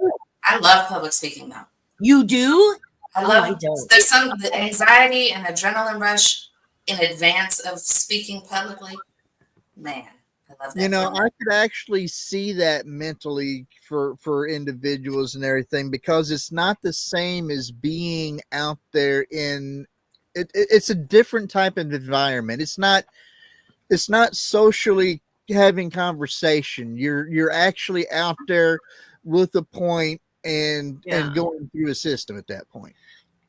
I love public speaking, though. You do? I don't. There's some anxiety and adrenaline rush in advance of speaking publicly. Man, I love that. I could actually see that mentally for individuals and everything, because it's not the same as being out there in it. It's a different type of environment. It's not socially having conversation. You're actually out there with a point and going through a system at that point.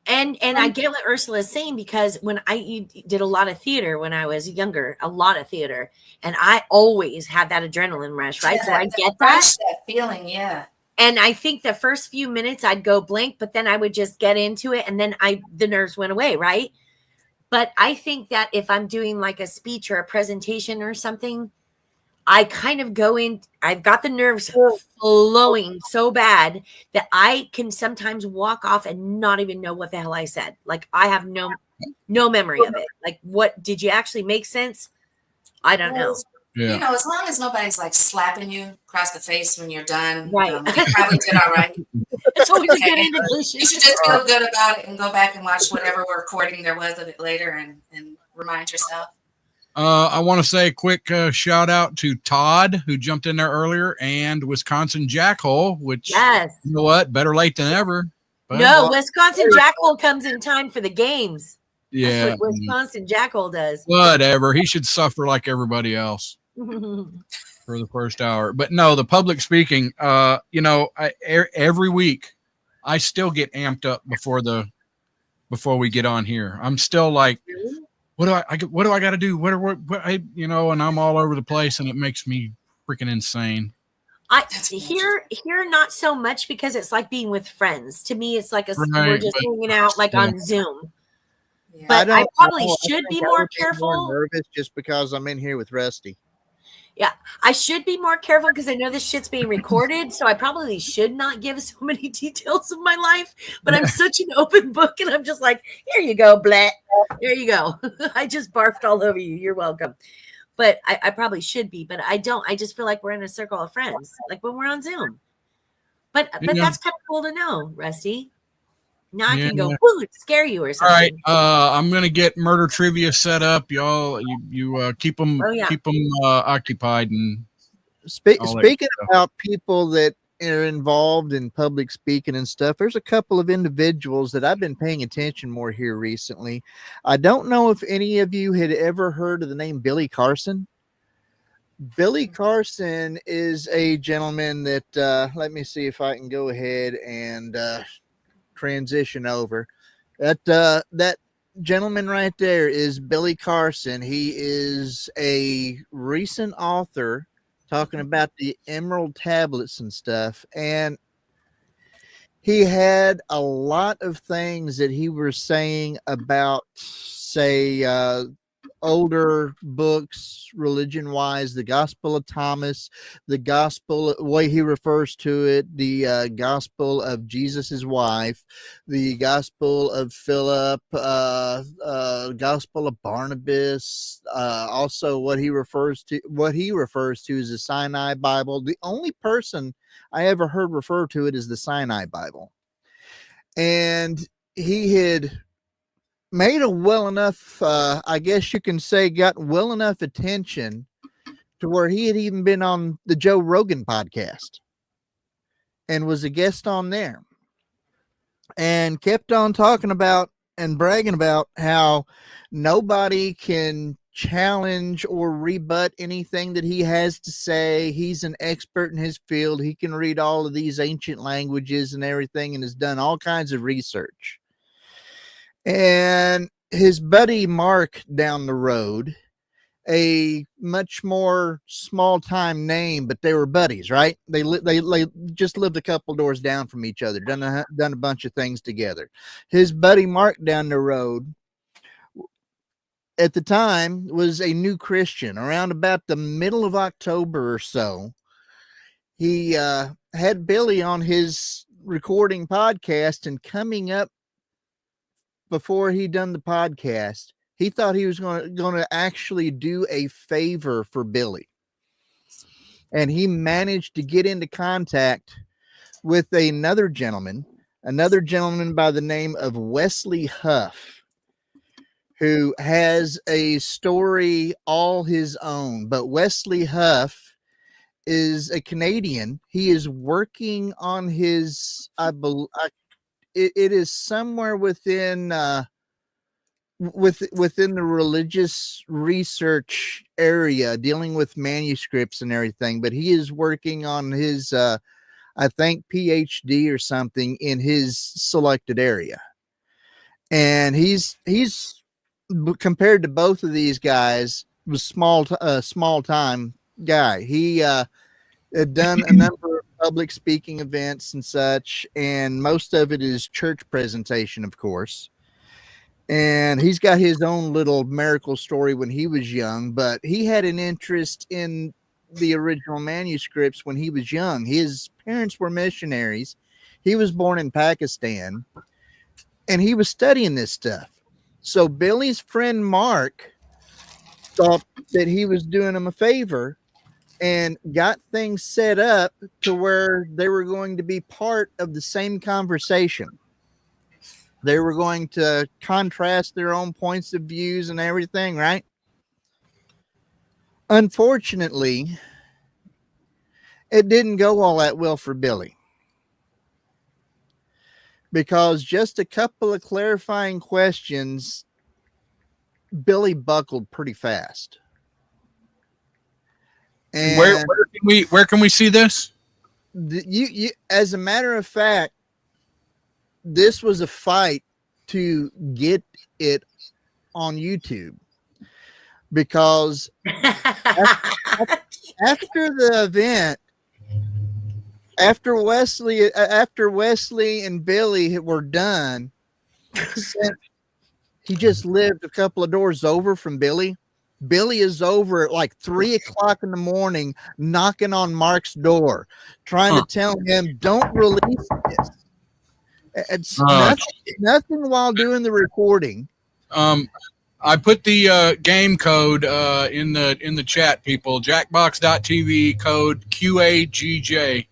And I get what Ursula is saying, because when I did a lot of theater when I was younger, a lot of theater, and I always had that adrenaline rush, right? So I get that feeling, yeah. And I think the first few minutes I'd go blank, but then I would just get into it, and then the nerves went away, right? But I think that if I'm doing like a speech or a presentation or something, I kind of go in, I've got the nerves flowing so bad that I can sometimes walk off and not even know what the hell I said. Like, I have no memory of it. Like, what did you actually make sense? I don't know. Yeah. As long as nobody's like slapping you across the face when you're done, right? You probably did all right. It's always a good indication. You should just feel good about it and go back and watch whatever recording there was of it later and remind yourself. I want to say a quick shout out to Todd, who jumped in there earlier, and Wisconsin Jackhole, which, you know what, better late than ever. But Wisconsin Jackhole comes in time for the games. Yeah. That's what Wisconsin Jackhole does. Whatever. He should suffer like everybody else for the first hour. But no, the public speaking, every week I still get amped up before we get on here. I'm still like, what do I got to do? And I'm all over the place, and it makes me freaking insane. Here not so much, because it's like being with friends. To me, it's like we're just hanging out like on Zoom. But I probably know. should I be think I more would be more careful. nervous just because I'm in here with Rusty. Yeah, I should be more careful because I know this shit's being recorded. So I probably should not give so many details of my life. But I'm such an open book, and I'm just like, here you go, blah. There you go. I just barfed all over you. You're welcome. But I probably should be, but I don't. I just feel like we're in a circle of friends, like when we're on Zoom. But Yeah. that's kind of cool to know, Rusty. Now I Yeah. can go, ooh, scare you or All something. right. I'm gonna get murder trivia set up. Y'all, you keep them Oh, yeah. occupied and all that Speaking stuff. about people that are involved in public speaking and stuff, there's a couple of individuals that I've been paying attention more here recently. I don't know if any of you had ever heard of the name Billy Carson. Billy Carson is a gentleman that let me see if I can go ahead and transition over. That gentleman right there is Billy Carson. He is a recent author talking about the Emerald tablets and stuff, and he had a lot of things that he was saying about, say, older books religion wise, the Gospel of Thomas, the gospel way he refers to it, the gospel of Jesus's wife, the gospel of Philip, gospel of Barnabas, also what he refers to as the Sinai Bible. The only person I ever heard refer to it as the Sinai Bible. And he had made a well enough, I guess you can say, got well enough attention to where he had even been on the Joe Rogan podcast and was a guest on there and kept on talking about and bragging about how nobody can challenge or rebut anything that he has to say. He's an expert in his field. He can read all of these ancient languages and everything and has done all kinds of research. And his buddy Mark down the road, a much more small time name, but they were buddies, right? They just lived a couple doors down from each other, done a bunch of things together. His buddy Mark down the road at the time was a new Christian. Around about the middle of October or so, he had Billy on his recording podcast, and coming up before he done the podcast, he thought he was going to actually do a favor for Billy. And he managed to get into contact with another gentleman by the name of Wesley Huff, who has a story all his own. But Wesley Huff is a Canadian. He is working on his, it is somewhere within within the religious research area, dealing with manuscripts and everything, but he is working on his I think PhD or something in his selected area. And he's compared to both of these guys, was small time guy. He had done a number of public speaking events and such, and most of it is church presentation, of course. And he's got his own little miracle story when he was young, but he had an interest in the original manuscripts when he was young. His parents were missionaries. He was born in Pakistan, and he was studying this stuff. So Billy's friend Mark thought that he was doing him a favor and got things set up to where they were going to be part of the same conversation. They were going to contrast their own points of views and everything, right? Unfortunately, it didn't go all that well for Billy, because just a couple of clarifying questions, Billy buckled pretty fast. And where can we see this? You as a matter of fact, this was a fight to get it on YouTube, because after the event, after Wesley and Billy were done, He just lived a couple of doors over from Billy. Billy is over at like 3 o'clock in the morning, knocking on Mark's door, trying to tell him, don't release this. It's nothing while doing the recording. I put the game code in the chat, people. Jackbox.tv code QAGJ.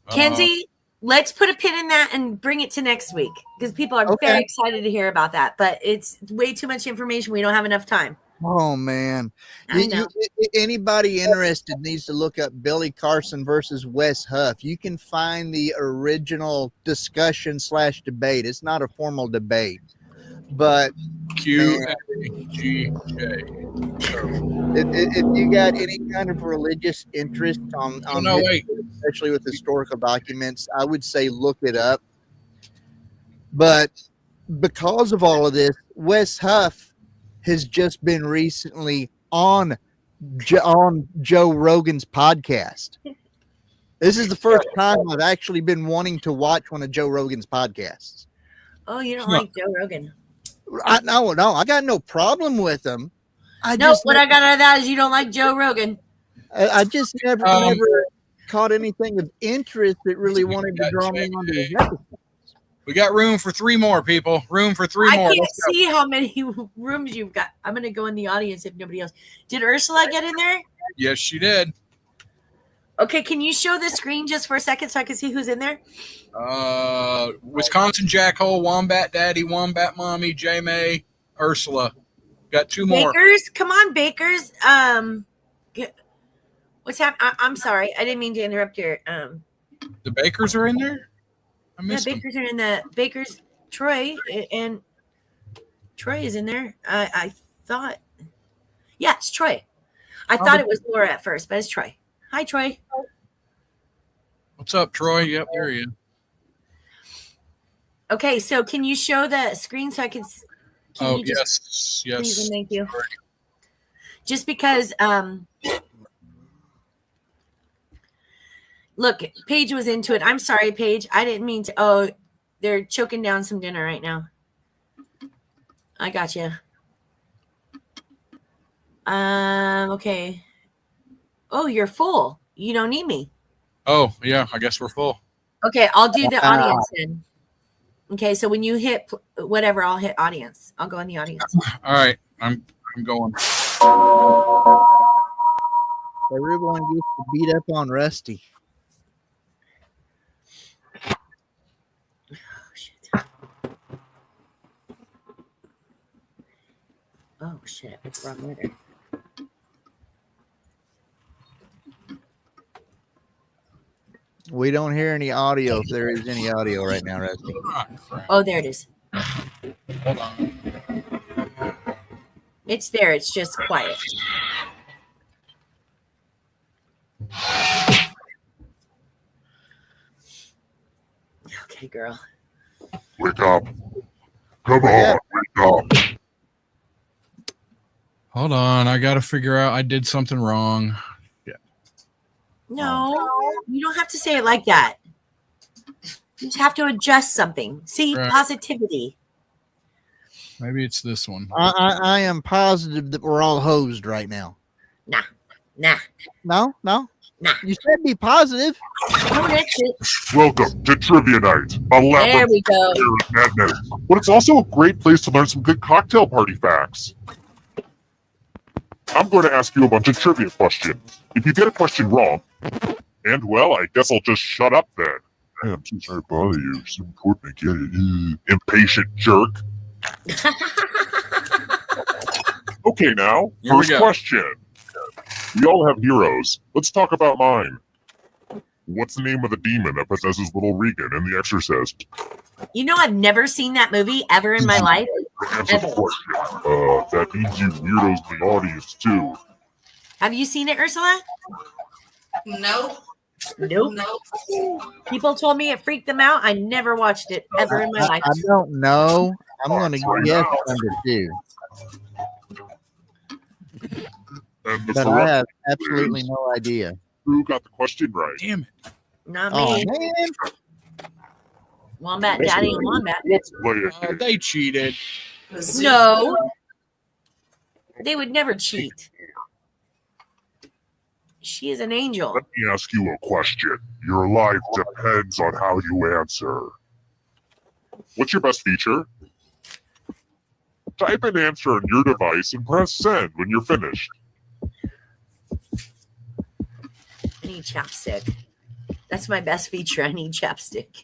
Kenzie, let's put a pin in that and bring it to next week because people are very excited to hear about that. But it's way too much information. We don't have enough time. Oh man! I know. Anybody interested needs to look up Billy Carson versus Wes Huff. You can find the original discussion / debate. It's not a formal debate, but QAGJ. If you got any kind of religious interest on especially with historical documents, I would say look it up. But because of all of this, Wes Huff has just been recently on Joe Rogan's podcast. This is the first time I've actually been wanting to watch one of Joe Rogan's podcasts. Oh, you don't like Joe Rogan? No, I got no problem with him. I got out of that is you don't like Joe Rogan. I just never caught anything of interest that really wanted to draw me onto the episode. We got room for 3 more, people. Room for 3 more. I can't see how many rooms you've got. I'm going to go in the audience if nobody else. Did Ursula get in there? Yes, she did. Okay, can you show the screen just for a second so I can see who's in there? Wisconsin Jackhole, Wombat Daddy, Wombat Mommy, J May, Ursula. Got 2 more. Bakers, come on, Bakers. What's happening? I'm sorry, I didn't mean to interrupt your. The Bakers are in there. Bakers are in the Bakers. Troy and Troy is in there. I thought, yeah, it's Troy. I thought it was Laura at first, but it's Troy. Hi, Troy. What's up, Troy? Yep, there he is. Okay, so can you show the screen so I can? Yes. Please, thank you. Just because, look, Paige was into it. I'm sorry, Paige. I didn't mean to. Oh, they're choking down some dinner right now. I got you. Okay. Oh, you're full. You don't need me. Oh, yeah. I guess we're full. Okay, I'll do the audience then. Okay, so when you hit whatever, I'll hit audience. I'll go in the audience. All right, I'm going. Everyone gets to beat up on Rusty. Oh shit! It's wrong letter. We don't hear any audio if there is any audio right now, Rusty. Oh, there it is. Hold on. It's there. It's just quiet. Okay, girl. Wake up. Come on, wake up. Hold on. I got to figure out. I did something wrong. No, you don't have to say it like that. You just have to adjust something. See, right. Positivity. Maybe it's this one. I am positive that we're all hosed right now. Nah. No? Nah. You said be positive. No, that's it. Welcome to Trivia Night, a There labyrinth we go. of madness. But it's also a great place to learn some good cocktail party facts. I'm going to ask you a bunch of trivia questions. If you get a question wrong, and well, I guess I'll just shut up then. Hey, I'm so sorry to bother you. It's important to get it. Impatient jerk. Okay, now, first question. We all have heroes. Let's talk about mine. What's the name of the demon that possesses little Regan in The Exorcist? You know, I've never seen that movie ever in my life. Answer the question. That means you weirdos in the audience, too. Have you seen it, Ursula? Nope. Nope. People told me it freaked them out. I never watched it ever in my life. I don't know. I'm going to guess number 2. But I have absolutely no idea. Who got the question right? Damn it. Not Oh, me. man. Wombat Daddy and Wombat. Play it. They cheated. No, they would never cheat. She is an angel. Let me ask you a question. Your life depends on how you answer. What's your best feature? Type an answer on your device and press send when you're finished. I need chapstick. That's my best feature. I need chapstick.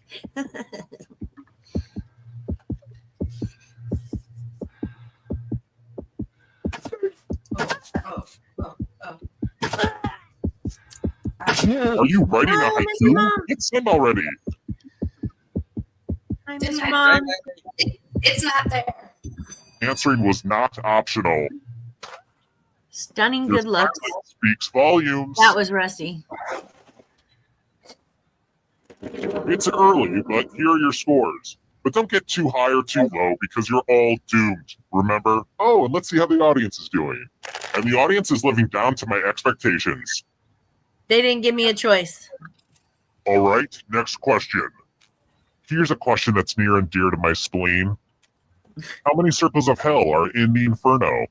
Are you writing a haiku? Hit send already. Hi, Miss Mom. It's not there. Answering was not optional. Stunning Your good looks. silence speaks volumes. That was Rusty. It's early, but here are your scores. But don't get too high or too low because you're all doomed, remember? Oh, and let's see how the audience is doing. And the audience is living down to my expectations. They didn't give me a choice. All right, next question. Here's a question that's near and dear to my spleen. How many circles of hell are in the Inferno?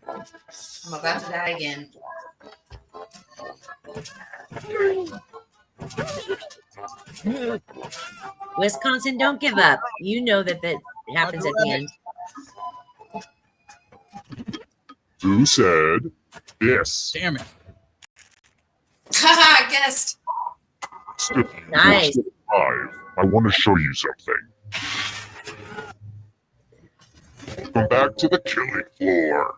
I'm about to die again. Wisconsin, don't give up. You know that happens at the end. Who said this? Damn it. Haha, I guessed. Stiffy, Nice. you're still alive. I want to show you something. Come back to the killing floor.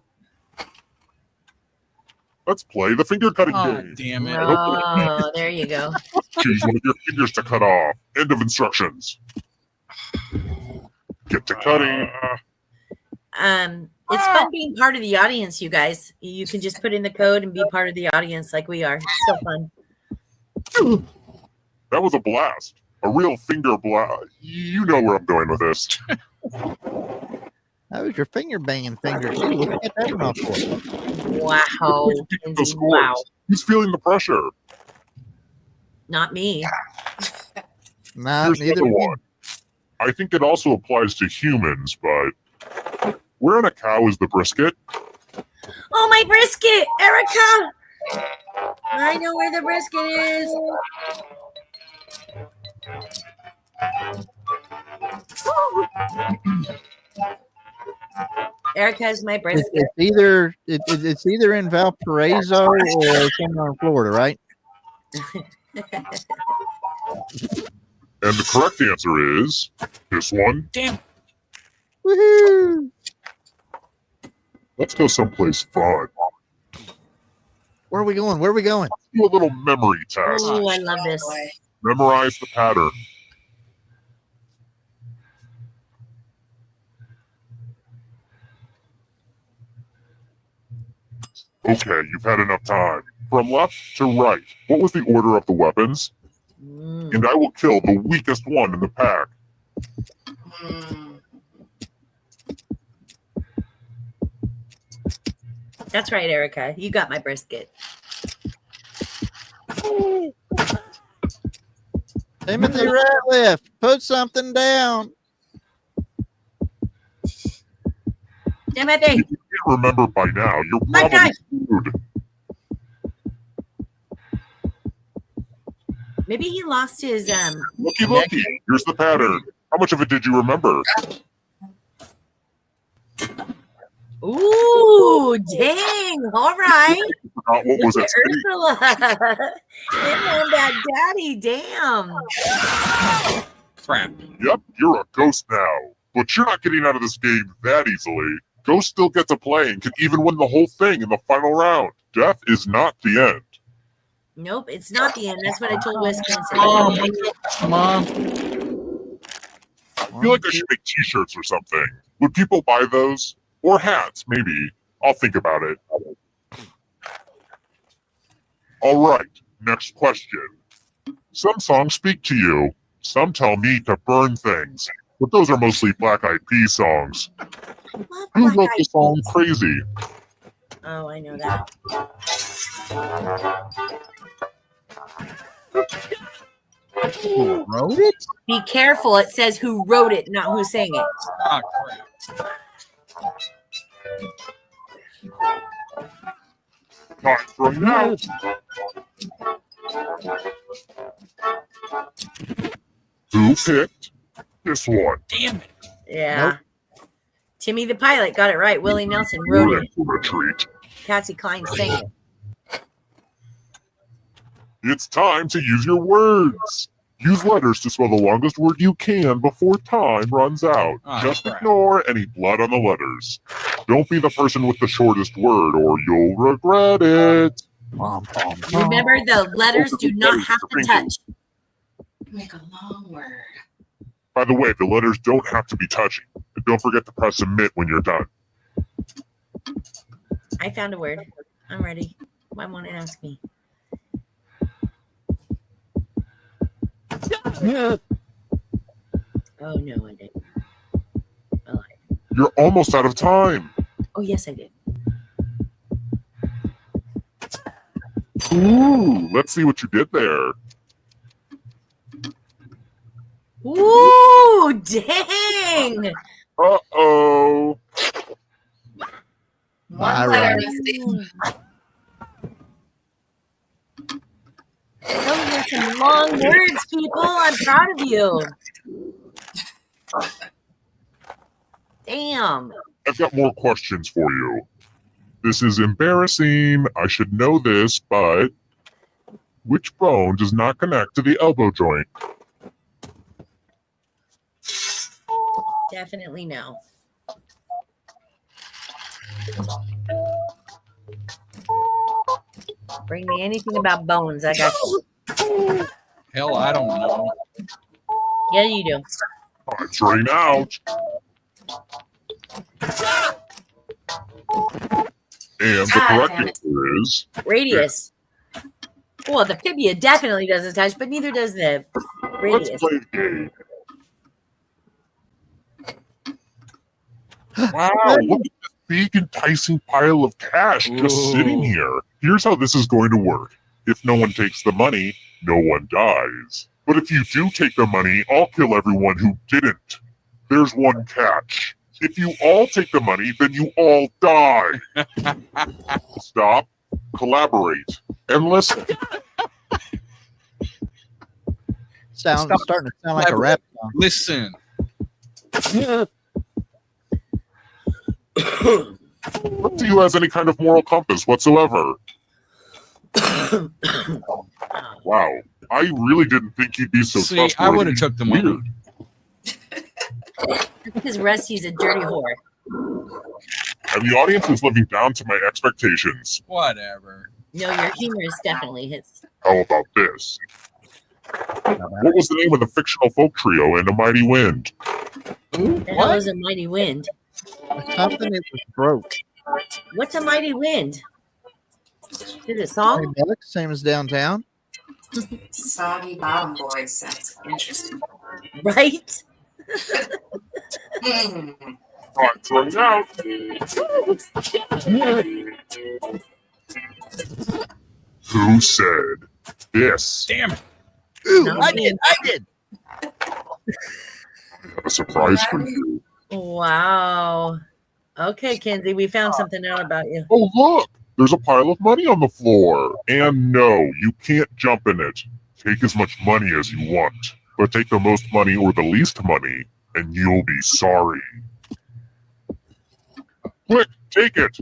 Let's play the finger cutting Oh, game. damn it. Oh, there you go. Choose one of your fingers to cut off. End of instructions. Get to cutting. It's fun being part of the audience, you guys. You can just put in the code and be part of the audience like we are. It's so fun. That was a blast. A real finger blast. You know where I'm going with this. That was your finger banging finger too. What you get that one off for? Wow. The Kenzie, scores. wow. Who's feeling the pressure? Not me. Nah, Here's neither another one. one. I think it also applies to humans, but where in a cow is the brisket? Oh, my brisket, Erica. I know where the brisket is. Erica's my brisket. It's either in Valparaiso or somewhere in Florida, right? And the correct answer is this one. Damn. Woohoo! Let's go someplace fun. Where are we going? Where are we going? Do a little memory test. Oh, I love this. Boy. Memorize the pattern. Okay, you've had enough time. From left to right, what was the order of the weapons? And I will kill the weakest one in the pack. That's right, Erica. You got my brisket. Timothy Ratliff, put something down. Timothy. If you can't remember by now, you're My probably guy. screwed. Maybe he lost his Looky. Here's the pattern. How much of it did you remember? Ooh, dang. All right. Forgot what was at stake. Ursula. Hitting on that daddy. Damn. Crap. Yep, you're a ghost now. But you're not getting out of this game that easily. Ghosts still get to play and can even win the whole thing in the final round. Death is not the end. Nope, it's not the end. That's what I told Wisconsin. Mom. I feel like I should make t-shirts or something. Would people buy those? Or hats, maybe. I'll think about it. All right, next question. Some songs speak to you. Some tell me to burn things. But those are mostly Black Eyed Peas songs. Who wrote the song Crazy? Oh, I know that. Who wrote it? Be careful. It says who wrote it, not who sang it. Ah, crap. Time for now. Who picked this one? Damn it. Yeah. Timmy the pilot got it right. Willie Nelson wrote You're it. in for a treat. Patsy Cline sang it. It's time to use your words. Use letters to spell the longest word you can before time runs out. Oh, Just crap. ignore any blood on the letters. Don't be the person with the shortest word or you'll regret it. Remember, the letters do not have to touch. Make a long word. By the way, the letters don't have to be touching. And don't forget to press submit when you're done. I found a word. I'm ready. Why won't it ask me? Oh, no, I didn't. Oh, You're almost out of time. oh, yes, I did. Ooh, let's see what you did there. Ooh, dang. Uh-oh. One letter mistake. Those are some long words, people. I'm proud of you. Damn. I've got more questions for you. This is embarrassing. I should know this, but which bone does not connect to the elbow joint? Definitely no. Bring me anything about bones. I got you. Hell, I don't know. Yeah, you do. Time's running out. And the correct answer is Radius. Well, the fibia definitely doesn't touch, but neither does the let's radius. play the game. Wow, look at this big enticing pile of cash just sitting here. Here's how this is going to work. If no one takes the money, no one dies. But if you do take the money, I'll kill everyone who didn't. There's one catch. If you all take the money, then you all die. Stop, collaborate, and listen. Starting to sound like a rap song. Listen. What to you has any kind of moral compass whatsoever? Wow, I really didn't think you'd be so See, trustworthy. I would have took the money. Weird. Because Rusty's a dirty whore. And the audience is living down to my expectations. Whatever. No, your humorous definitely hits. How about this? What was the name of the fictional folk trio in A Mighty Wind? The hell is a mighty wind? Something that was broke. What's a mighty wind? Is it a song? Same as downtown. Soggy Bottom Boys. That's interesting. Right? Time's running out. Who said this? Damn it. Ooh, No, I did. I have a surprise for you. Wow. Okay, Kenzie, we found something out about you. Oh, look! There's a pile of money on the floor. And no, you can't jump in it. Take as much money as you want. But take the most money or the least money, and you'll be sorry. Quick, take it!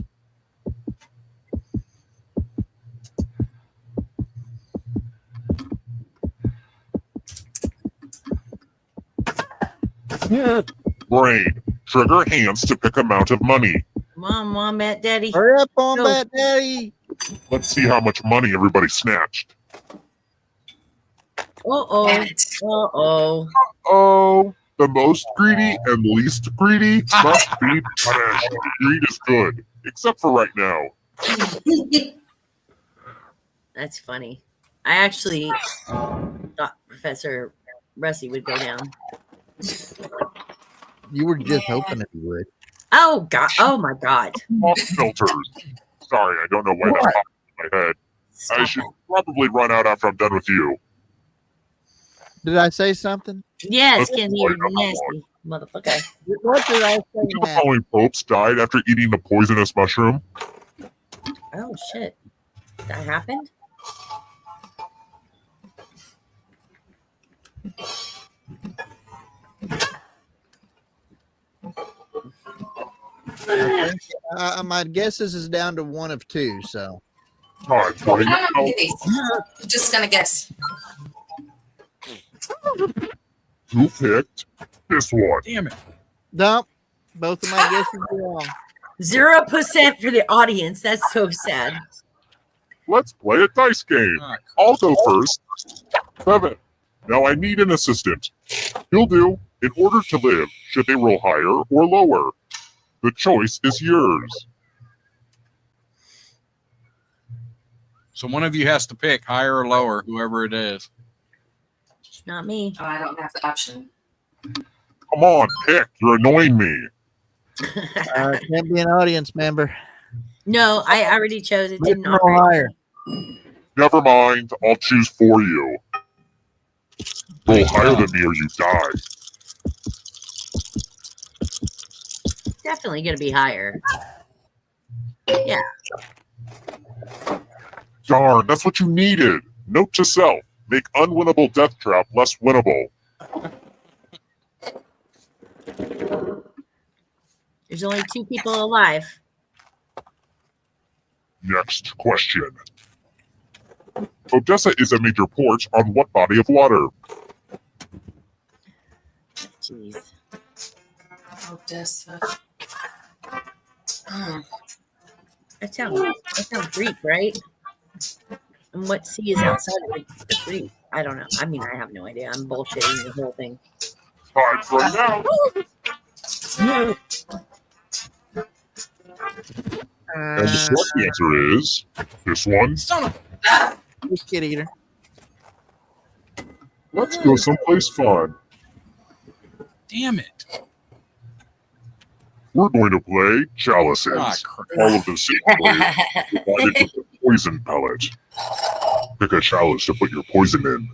Brain, trigger hands to pick amount of money. Mom, Matt, Daddy. Hurry up on Go. that, Daddy. Let's see how much money everybody snatched. Uh-oh. Damn it. Uh-oh. Oh, the most greedy and least greedy must be punished. Greed is good, except for right now. That's funny. I actually thought Professor Rusty would go down. You were just hoping if you would. Oh, God. Oh, my God. Off filters. Sorry, I don't know why that popped in my head. I Stop should it. probably run out after I'm done with you. Did I say something? Yes, Kenzie, you're nasty motherfucker. What did I say? The following popes died after eating the poisonous mushroom. Oh shit, that happened. My guess is down to one of two. So. All right, buddy. I'm just gonna guess. Who picked this one? Damn it. Nope. Both of my guesses are wrong. 0% for the audience. That's so sad. Let's play a dice game. I'll go first. 7. Now I need an assistant. He'll do. In order to live, should they roll higher or lower? The choice is yours. So one of you has to pick higher or lower, whoever it is. Not me. Oh, I don't have the option. Come on, pick. You're annoying me. Can't be an audience member. No, I already chose it. Didn't Roll operate. higher. Never mind. I'll choose for you. Roll higher than me or you die. Definitely gonna be higher. Yeah. Darn, that's what you needed. Note to self. Make unwinnable death trap less winnable. There's only 2 people alive. Next question. Odessa is a major port on what body of water? Jeez. Odessa. That sounds Greek, right? And what sea is outside of the Greek? I don't know. I mean, I have no idea. I'm bullshitting the whole thing. Time for now. And the correct answer is this one. Son of Just kid eater. Let's go someplace fun. damn it. We're going to play chalices. Ah, crap. All of the same players provided with a poison pellet. Pick a chalice to put your poison in.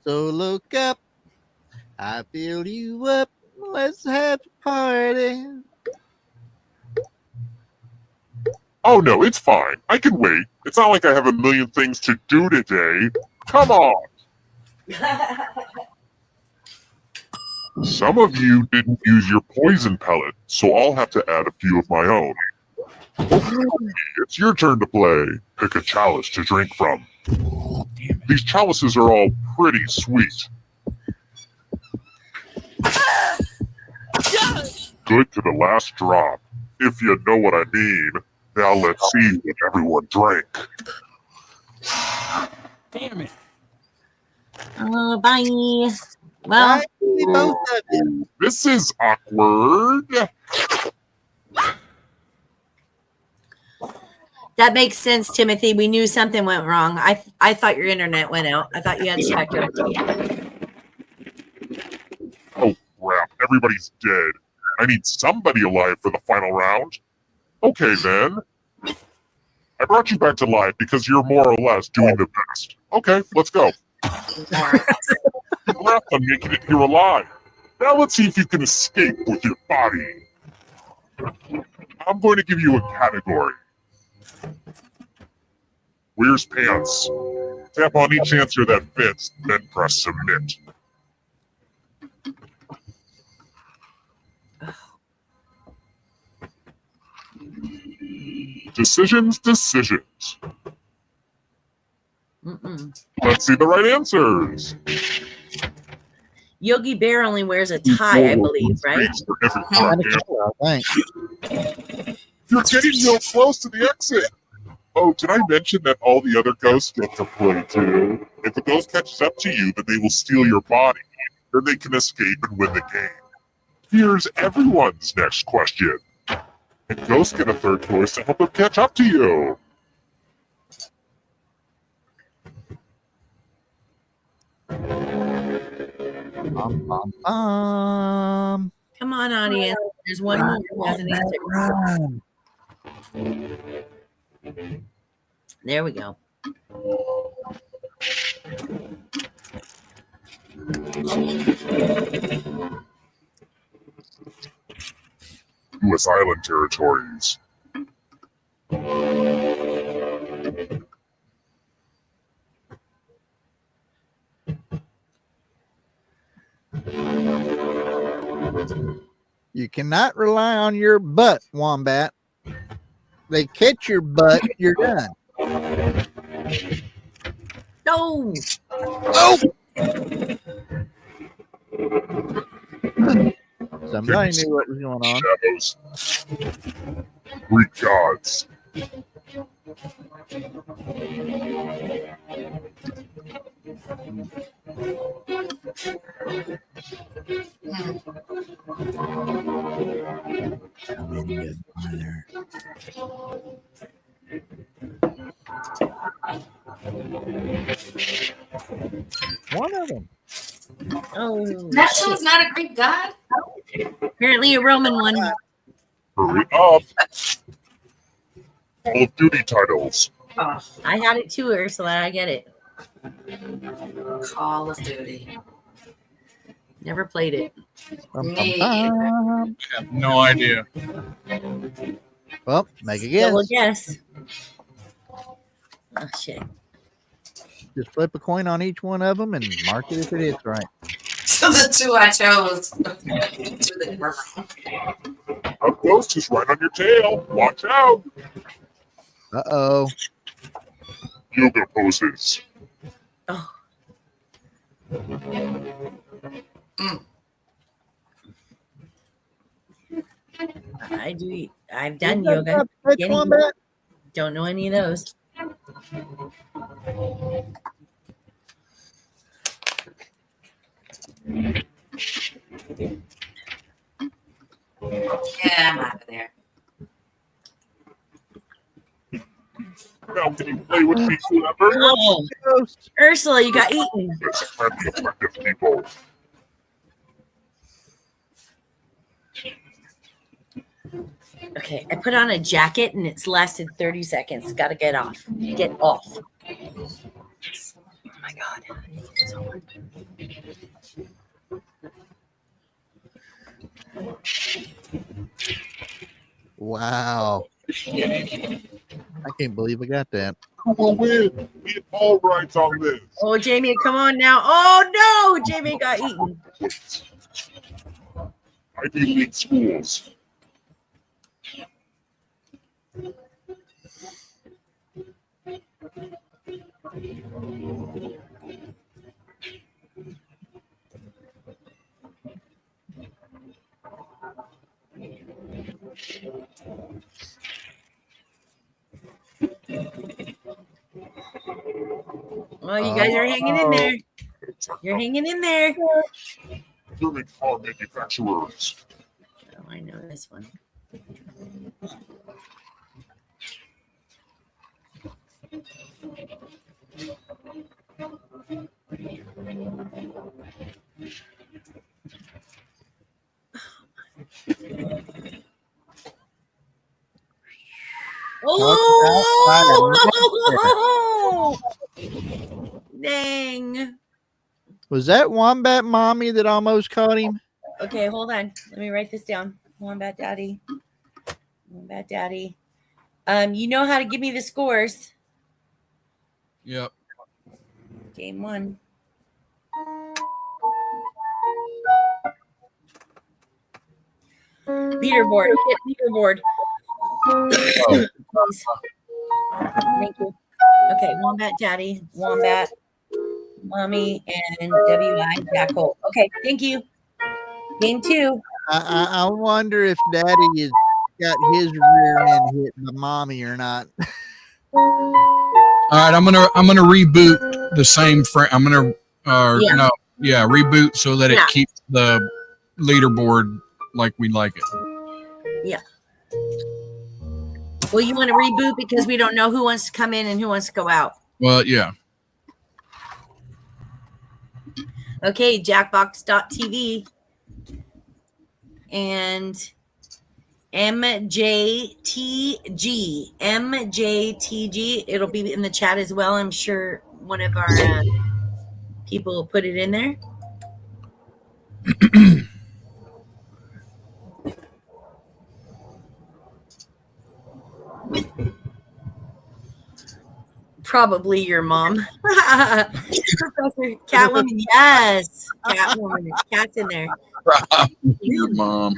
So look up. I feel you up. Let's have a party. Oh no, it's fine. I can wait. It's not like I have a million things to do today. Come on. Some of you didn't use your poison pellet, so I'll have to add a few of my own. It's your turn to play. Pick a chalice to drink from. These chalices are all pretty sweet. Good to the last drop, if you know what I mean. Now let's see what everyone drank. Damn it. Oh, bye. Well, Both of you. This is awkward. that makes sense, Timothy. We knew something went wrong. I thought your internet went out. I thought you had Spectrum. Oh crap, everybody's dead. I need somebody alive for the final round. Okay then. I brought you back to life because you're more or less doing the best. Okay, let's go. Congrats on making it here alive. Now let's see if you can escape with your body. I'm going to give you a category. Where's pants? Tap on each answer that fits, then press submit. Decisions. Let's see the right answers. Yogi Bear only wears a tie, I believe, right? For every card game. You're getting real close to the exit. Oh, did I mention that all the other ghosts get to play too? If a ghost catches up to you, then they will steal your body. Then they can escape and win the game. Here's everyone's next question. And ghosts get a third choice to help them catch up to you. Come Come on, audience. There's one more who hasn't answered. There we go. U.S. island territories. You cannot rely on your butt, Wombat. They catch your butt, you're done. No. Oh! Somebody knew what was going on. Shadows. Greek gods. One of them. Oh, Neptune's not a Greek god? apparently a Roman one. Hurry up. Call of Duty titles. Oh, I had it too, Ursula. I get it. Call of Duty. Never played it. Me. I have no idea. Well, make a guess. Double guess. Oh shit. Just flip a coin on each one of them and mark it if it is right. So the two I chose. A ghost is right on your tail. Watch out. Uh-oh. Yoga poses. Oh. I've done yoga. Which Getting- Wombat? Don't know any of those. Yeah, I'm out of there. Now can you play with me forever? Oh, Ghost. Ursula, you got eaten. There's plenty of effective people. Okay, I put on a jacket and it's lasted 30 seconds. Got to get off. Get off. Oh my God. Wow. I can't believe I got that. Who will win? We have all rights on this. Oh, Jamie, come on now. Oh, no. Jamie got eaten. Ivy League schools. Well, you guys are hanging in there. You're hanging in there. German car manufacturers. Oh, I know this one. Oh! Dang. Was that Wombat Mommy that almost caught him? Okay, hold on. Let me write this down. Wombat Daddy. Wombat Daddy. You know how to give me the scores. Yep. Game 1. Leaderboard. Hit leaderboard. Please. Thank you. Okay, Wombat Daddy, Wombat, Mommy, and WI Jackal. Okay, thank you. Game 2. I wonder if Daddy has got his rear end hit by Mommy or not. All right, I'm gonna reboot the same frame. I'm gonna reboot so that it keeps the leaderboard like we like it. Yeah. Well, you want to reboot because we don't know who wants to come in and who wants to go out. Well, yeah. Okay, Jackbox.tv and MJTG. It'll be in the chat as well. I'm sure one of our People put it in there. Probably your mom. Professor Catwoman, yes. Catwoman. Cat's in there. Your mom.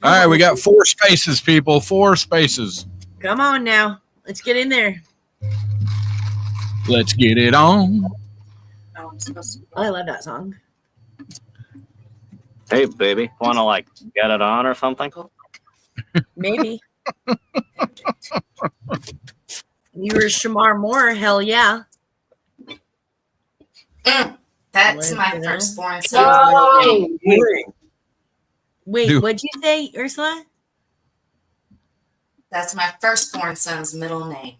All right, we got 4 spaces, people. 4 spaces. Come on now. Let's get in there. Let's get it on. Oh, I love that song. Hey, baby, want to like get it on or something? Maybe. You were Shamar Moore, hell yeah. That's my firstborn son's middle name. Wait, what'd you say, Ursula? That's my firstborn son's middle name.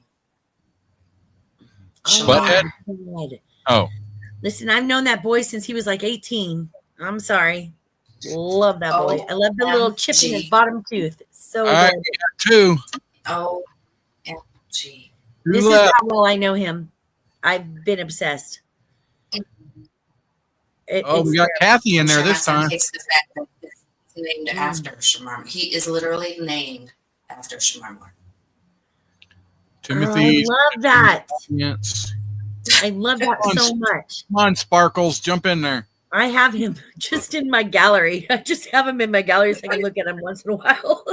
Butthead? Oh. Listen, I've known that boy since he was like 18. I'm sorry. Love that boy. I love the little chip in his bottom tooth. So all right, good. We got 2. OMG. This is how well I know him. I've been obsessed. We got Kathy in there this time. Hates the fact that it's named after Shamar. He is literally named after Shamar Moore. Timothy. I love that. Yes. I love that so much. Come on, Sparkles, jump in there. I have him just in my gallery. I just have him in my gallery so I can look at him once in a while.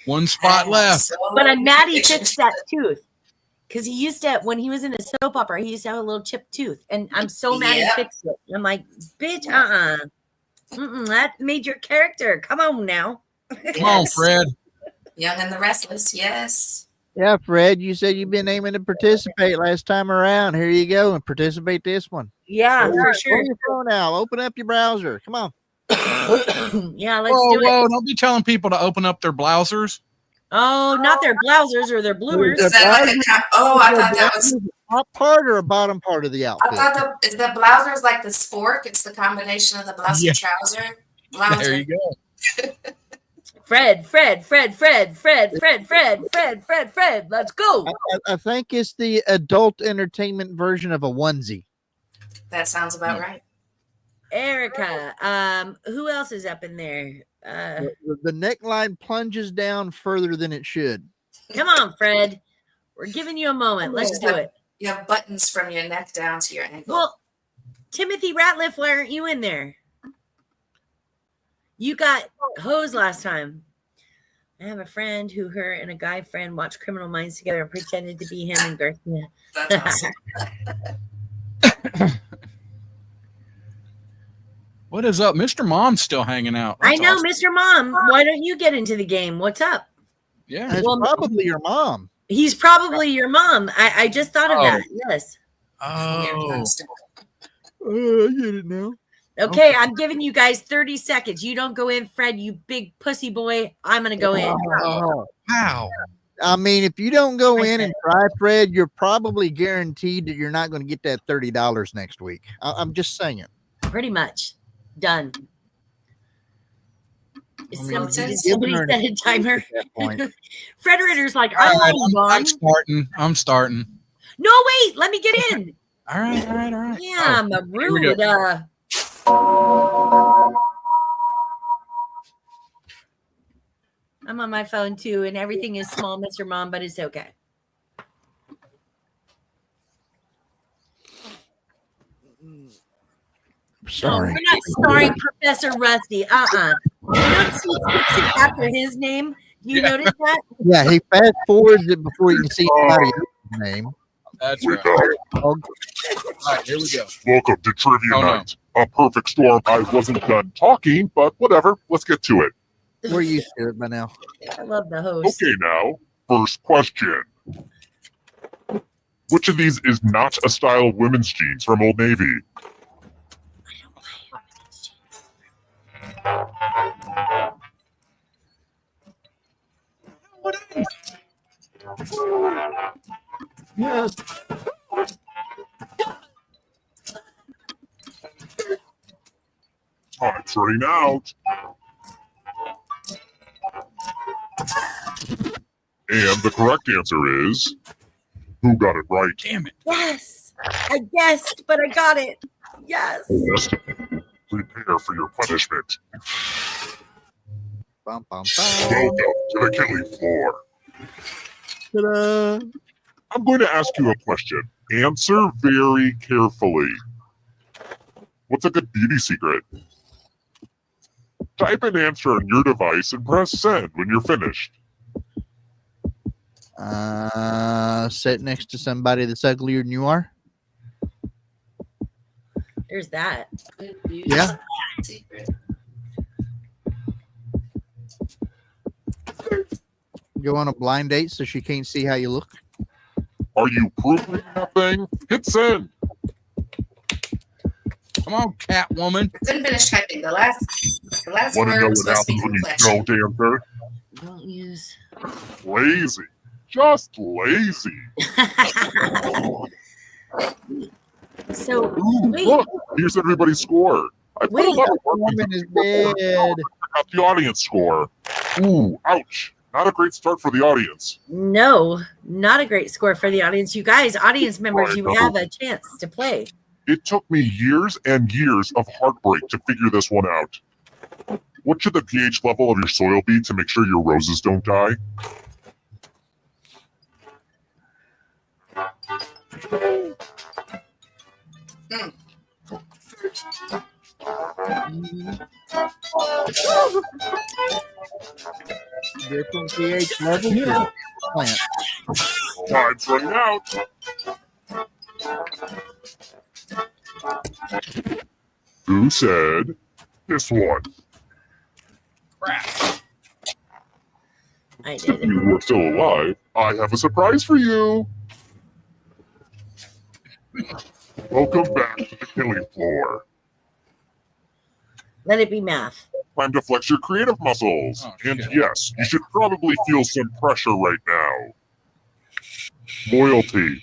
1 spot left. But I'm mad he fixed that tooth. Because he used to, when he was in a soap opera, he used to have a little chipped tooth. And I'm so mad he fixed it. I'm like, bitch, that made your character. Come on now. Come on, Fred. Young and the Restless, yes. Yeah, Fred, you said you've been aiming to participate last time around. Here you go and participate this one. Yeah, for sure. Pull your phone out. Open up your browser. Come on. Yeah, let's do it. Whoa, don't be telling people to open up their blousers. Oh, not their blousers or their bloomers. Is that like I thought that was top part or a bottom part of the outfit. I thought the blouser is like the spork. It's the combination of the blouse and trouser. There you go. Fred. Let's go. I think it's the adult entertainment version of a onesie. That sounds about right. Erica. Who else is up in there? The neckline plunges down further than it should. Come on, Fred. We're giving you a moment. Let's do it. You have buttons from your neck down to your ankle. Well, Timothy Ratliff, why aren't you in there? You got hosed last time. I have a friend who her and a guy friend watched Criminal Minds together and pretended to be him and Garcia. That's awesome. What is up? Mr. Mom's still hanging out. That's I know, awesome. Mr. Mom. Why don't you get into the game? What's up? Yeah. It's probably your mom. He's probably your mom. I just thought of that. Yes. Oh. I get it now. Okay, I'm giving you guys 30 seconds. You don't go in, Fred, you big pussy boy. I'm going to go in. Wow. I mean, if you don't go in and try, Fred, you're probably guaranteed that you're not going to get that $30 next week. I'm just saying. Pretty much. Done. Somebody set a timer. Fred Ritter's like, I'm starting. No, wait, let me get in. All right. Yeah, I'm a rude. I'm on my phone too, and everything is small, Mr. Mom, but it's okay. Sorry. We're not sorry, Professor Rusty. You notice he puts it after his name? Do you notice that? Yeah, he fast forwards it before you can see somebody else's name. That's right. All right, here we go. Welcome to Trivia Night. A perfect storm. I wasn't done talking, but whatever. Let's get to it. We're used to it by now. I love the host. Okay, now, first question. Which of these is not a style of women's jeans from Old Navy? Yes. Time's running out. And the correct answer is, who got it right? Damn it. Yes. I guessed, but I got it. Yes. Yes. Prepare for your punishment. Bum, bum, Welcome to the killing floor. Ta-da. I'm going to ask you a question. Answer very carefully. What's a good beauty secret? Type an answer on your device and press send when you're finished. Sit next to somebody that's uglier than you are. There's that. Yeah. Secret. Go on a blind date so she can't see how you look. Are you proving that thing? Hit send. Come on, Catwoman. I couldn't finish typing. The last Want to know word was what supposed to be happens when you complexion. don't answer? Don't use. Lazy. Just lazy. So Ooh, wait, look, here's everybody's score. I put a Wait. lot of work Woman into is dead. out the audience score. Ooh, ouch. Not a great start for the audience. no, not a great score for the audience. You guys, audience members, you have a chance to play. It took me years and years of heartbreak to figure this one out. What should the pH level of your soil be to make sure your roses don't die? Different pH level. Yeah. Plant. Time's running out. Who said this one? I If did. you were still alive, I have a surprise for you. Welcome back to the killing floor. Let it be math. Time to flex your creative muscles. Oh, And shit. yes, you should probably feel some pressure right now. Loyalty.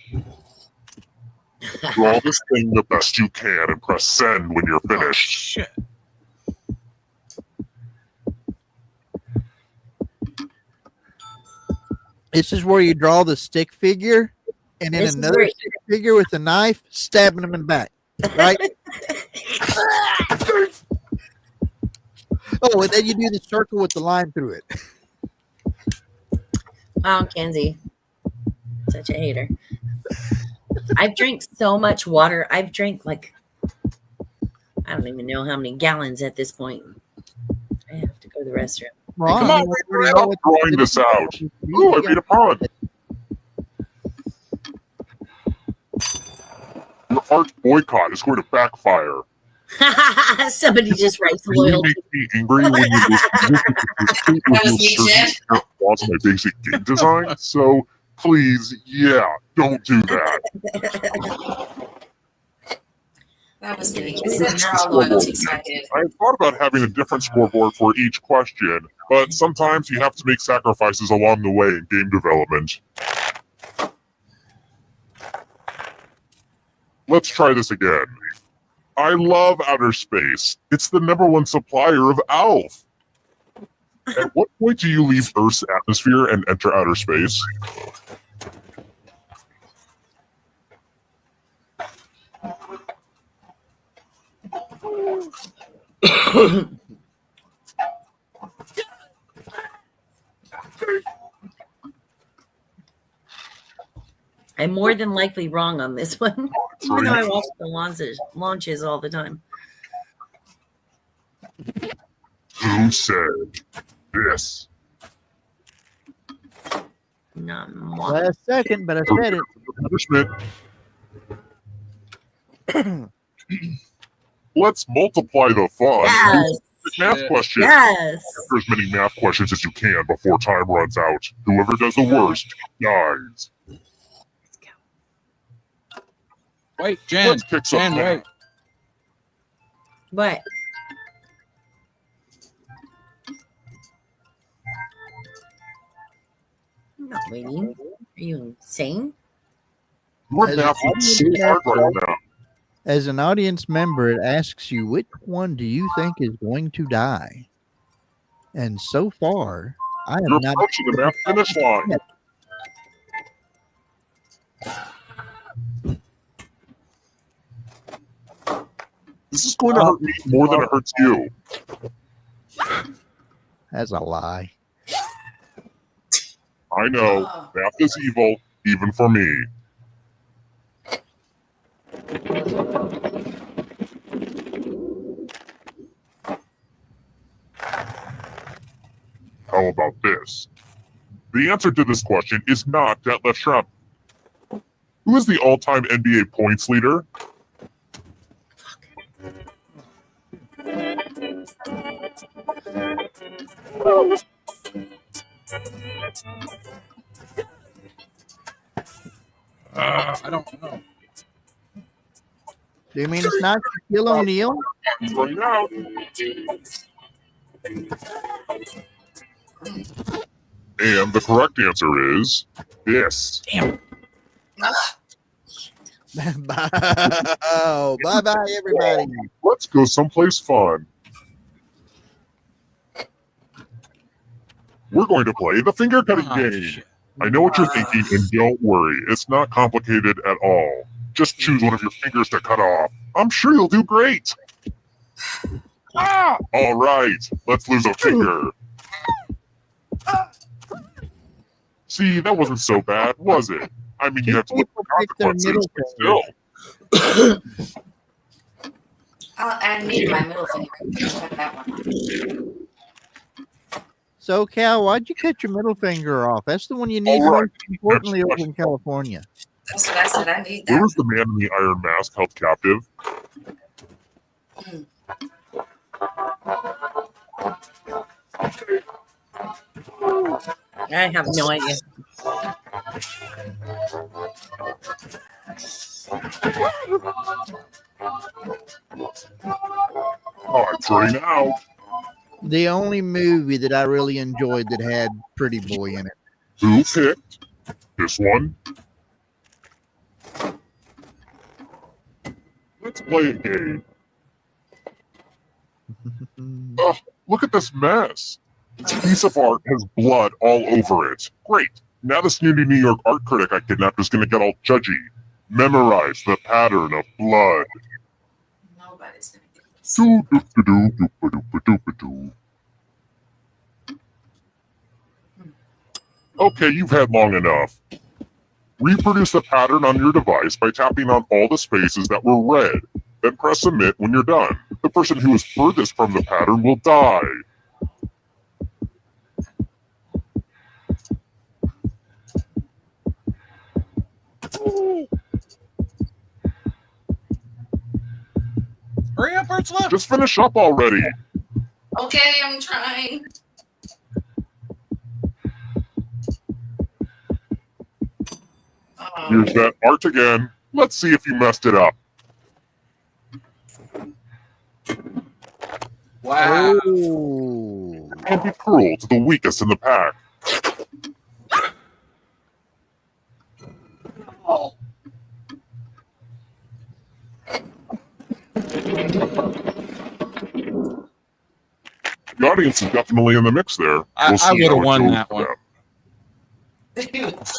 Draw this thing the best you can and press send when you're Oh, finished. shit. This is where you draw the stick figure, and then This is another where- stick figure with a knife, stabbing him in the back. Right? Oh, and then you do the circle with the line through it. Wow, Kenzie. Such a hater. I've drank so much water. I've drank like, I don't even know how many gallons at this point. I have to go to the restroom. Well, Come I on, mean, Ray, we're Ray, all- Drawing this out. Ooh, I made a pond. Your art boycott is going to backfire. Somebody just writes You loyalty. make me angry when you listen to this because it That was reveals me, certain Jen. flaws in my basic game design. So please, yeah, don't do that. That was me. It said draw loyalty, so I did. I thought about having a different scoreboard for each question, but sometimes you have to make sacrifices along the way in game development. Let's try this again. I love outer space. It's the #1 supplier of ALF. At what point do you leave Earth's atmosphere and enter outer space? I'm more than likely wrong on this one, even though I watch the launches all the time. Who said this? Not moi. Last second, but I said it. Punishment. Let's multiply the fun. Yes, Math question. yes. Answer as many math questions as you can before time runs out. Whoever does the worst dies. Wait, Jen. Let's kick some Jen, butt. wait. What? I'm not waiting. Are you insane? Your math is so hard right now. As an audience member, it asks you, which one do you think is going to die? And so far, I have You're not. approaching the math finish line. This is going to hurt me more than it hurts you. That's a lie. I know, math is evil, even for me. How about this? The answer to this question is not Detlef Schrempf. Who is the all-time NBA points leader? I don't know. Do you mean it's not Shaquille O'Neal? Right out. And the correct answer is this. Damn. Oh, bye-bye, everybody. Let's go someplace fun. We're going to play the finger cutting game. Shit. I know what you're thinking, and don't worry, it's not complicated at all. Just choose one of your fingers to cut off. I'm sure you'll do great. All right, let's lose a finger. See, that wasn't so bad, was it? I mean, you have to look at the consequences, but still. I need my middle finger. Cut that one off. So, Cal, why'd you cut your middle finger off? That's the one you need All right. most importantly over in California. That's what I said. I need Where that. was the man in the iron mask held captive? I have no idea. Oh, it's running out. The only movie that I really enjoyed that had Pretty Boy in it. Who picked this one? Let's play a game. Ugh, look at this mess. This piece of art has blood all over it. Great. Now the snooty New York art critic I kidnapped is going to get all judgy. Memorize the pattern of blood. Nobody's gonna get this. Doo-doo-doo-doo-doo-doo-doo-doo. Okay, you've had long enough. Reproduce the pattern on your device by tapping on all the spaces that were red. Then press submit when you're done. The person who is furthest from the pattern will die. Hurry up, Ursula. Just finish up already. Okay, I'm trying. Here's that art again. Let's see if you messed it up. Wow. Oh. Can't be cruel to the weakest in the pack. The audience is definitely in the mix there. I see would have how it won goes that for one. them. Of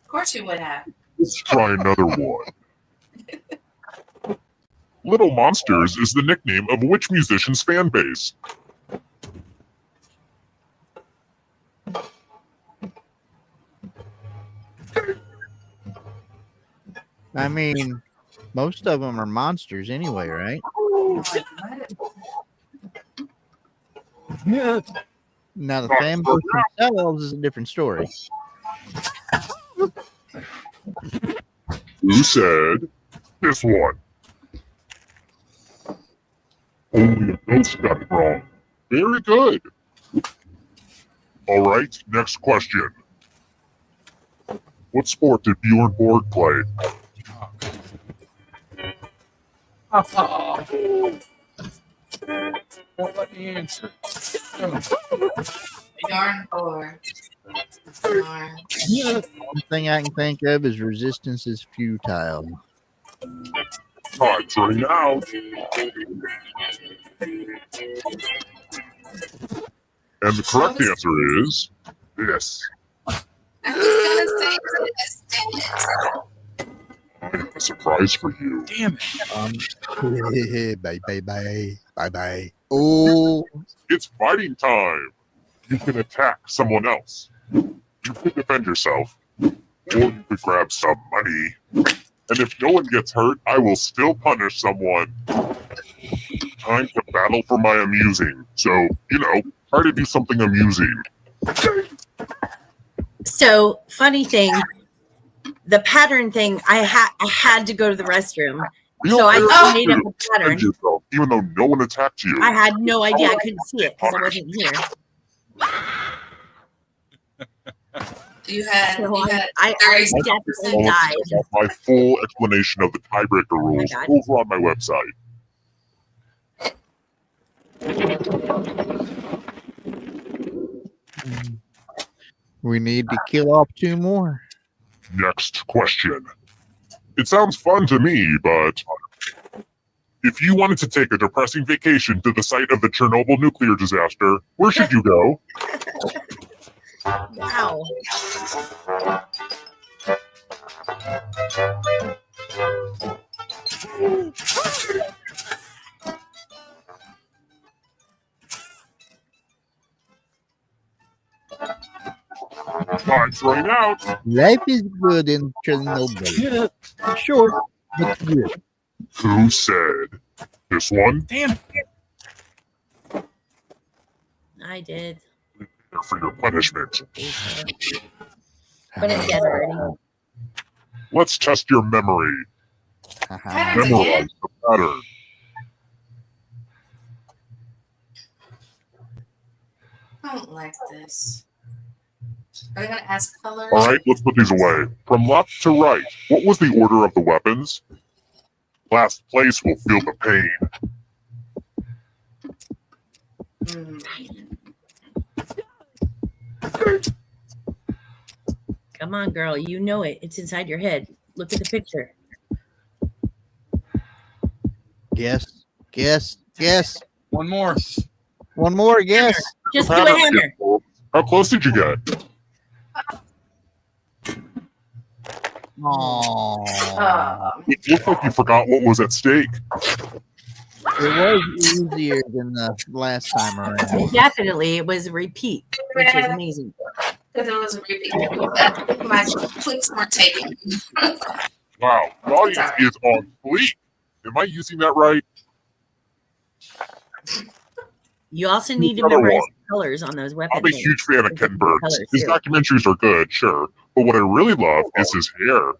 course you would have. Let's try another one. Little Monsters is the nickname of which musician's fan base? I mean, most of them are monsters anyway, right? Yeah. Now, the fan base themselves is a different story. Who said this one? Only a ghost got it wrong. Very good. All right, next question. What sport did Bjorn Borg play? Won't let me answer. Yarn or yarn. One thing I can think of is resistance is futile. Time's running out. And the correct answer is this. I was gonna say this. I have a surprise for you. Damn it. Bye, bye, bye. Bye, bye. Oh. It's fighting time. You can attack someone else. You can defend yourself. Or you could grab some money. And if no one gets hurt, I will still punish someone. Time to battle for my amusing. So, try to do something amusing. So, funny thing, the pattern thing, I had to go to the restroom. So I made up a pattern. Yourself, even though no one attacked you. I had no idea. I couldn't see it because I wasn't here. I definitely died. My full explanation of the tiebreaker rules over on my website. We need to kill off 2 more. Next question. It sounds fun to me, but if you wanted to take a depressing vacation to the site of the Chernobyl nuclear disaster, where should you go? Wow. Time's running out. Life is good in Chernobyl. Short, but good. Who said? This one? Damn. I did. For your punishment. But it's dead already. Let's test your memory. Memorize the pattern. I don't like this. Are we going to ask colors? All right, let's put these away. From left to right, what was the order of the weapons? Last place will feel the pain. Come on, girl. You know it. It's inside your head. Look at the picture. Guess. One more. One more, guess. Just do a hammer. How close did you get? Aww. It looked like you forgot what was at stake. It was easier than the last time around. Definitely. It was a repeat, which is amazing. Because it was a repeat. My clicks weren't taken. Wow, volume is on fleek. Am I using that right? You also need to memorize colors on those weapons. I'm a huge fan of Ken Burns. His documentaries are good, sure. But what I really love is his hair.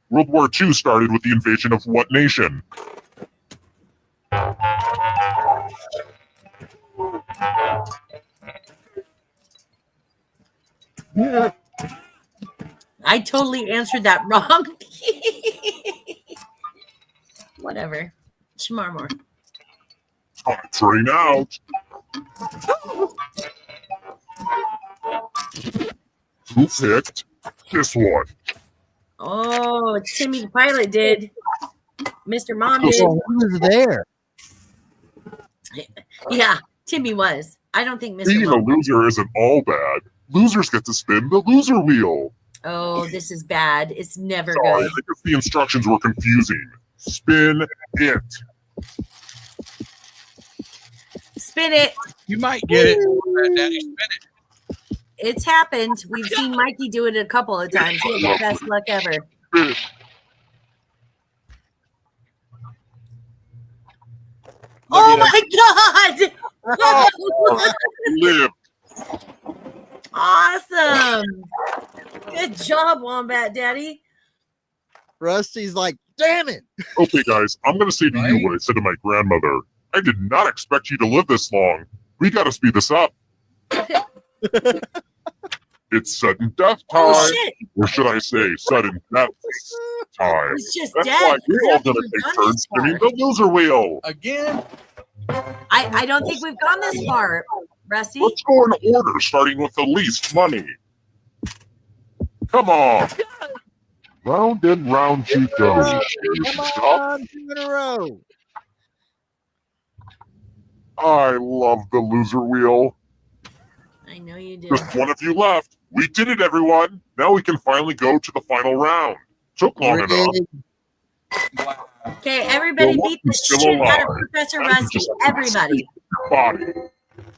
World War II started with the invasion of what nation? I totally answered that wrong. Whatever. Tomorrow. Time's out. Who picked this one? Oh, Timmy the pilot did. Mr. Mom did. Who was there? Yeah, Timmy was. I don't think Mr. Being a Mom. loser isn't all bad. Losers get to spin the loser wheel. Oh, this is bad. It's never Sorry, I good. guess the instructions were confusing. Spin it. Spin it. You might get it. Daddy, spin it. It's happened. We've seen Mikey do it a couple of times. He had the best luck ever. Spin it. Oh my God! Live. Awesome. Good job, Wombat Daddy. Rusty's like, damn it. Okay, guys, I'm going to say to you what I said to my grandmother. I did not expect you to live this long. We got to speed this up. It's sudden death time. Oh, shit. Or should I say sudden death time? It's just That's dead. why we're all going to take turns spinning the loser wheel. Again? I don't think we've gone this far, Rusty. Let's go in order, starting with the least money. Come on. Round and round you go. Come on, 2 in a row. I love the loser wheel. I know you do. Just one of you left. We did it, everyone. Now we can finally go to the final round. Took long enough. Wow. Okay, everybody Well, beat the still shit out of alive. Professor I can Rusty. just Everybody. escape your body.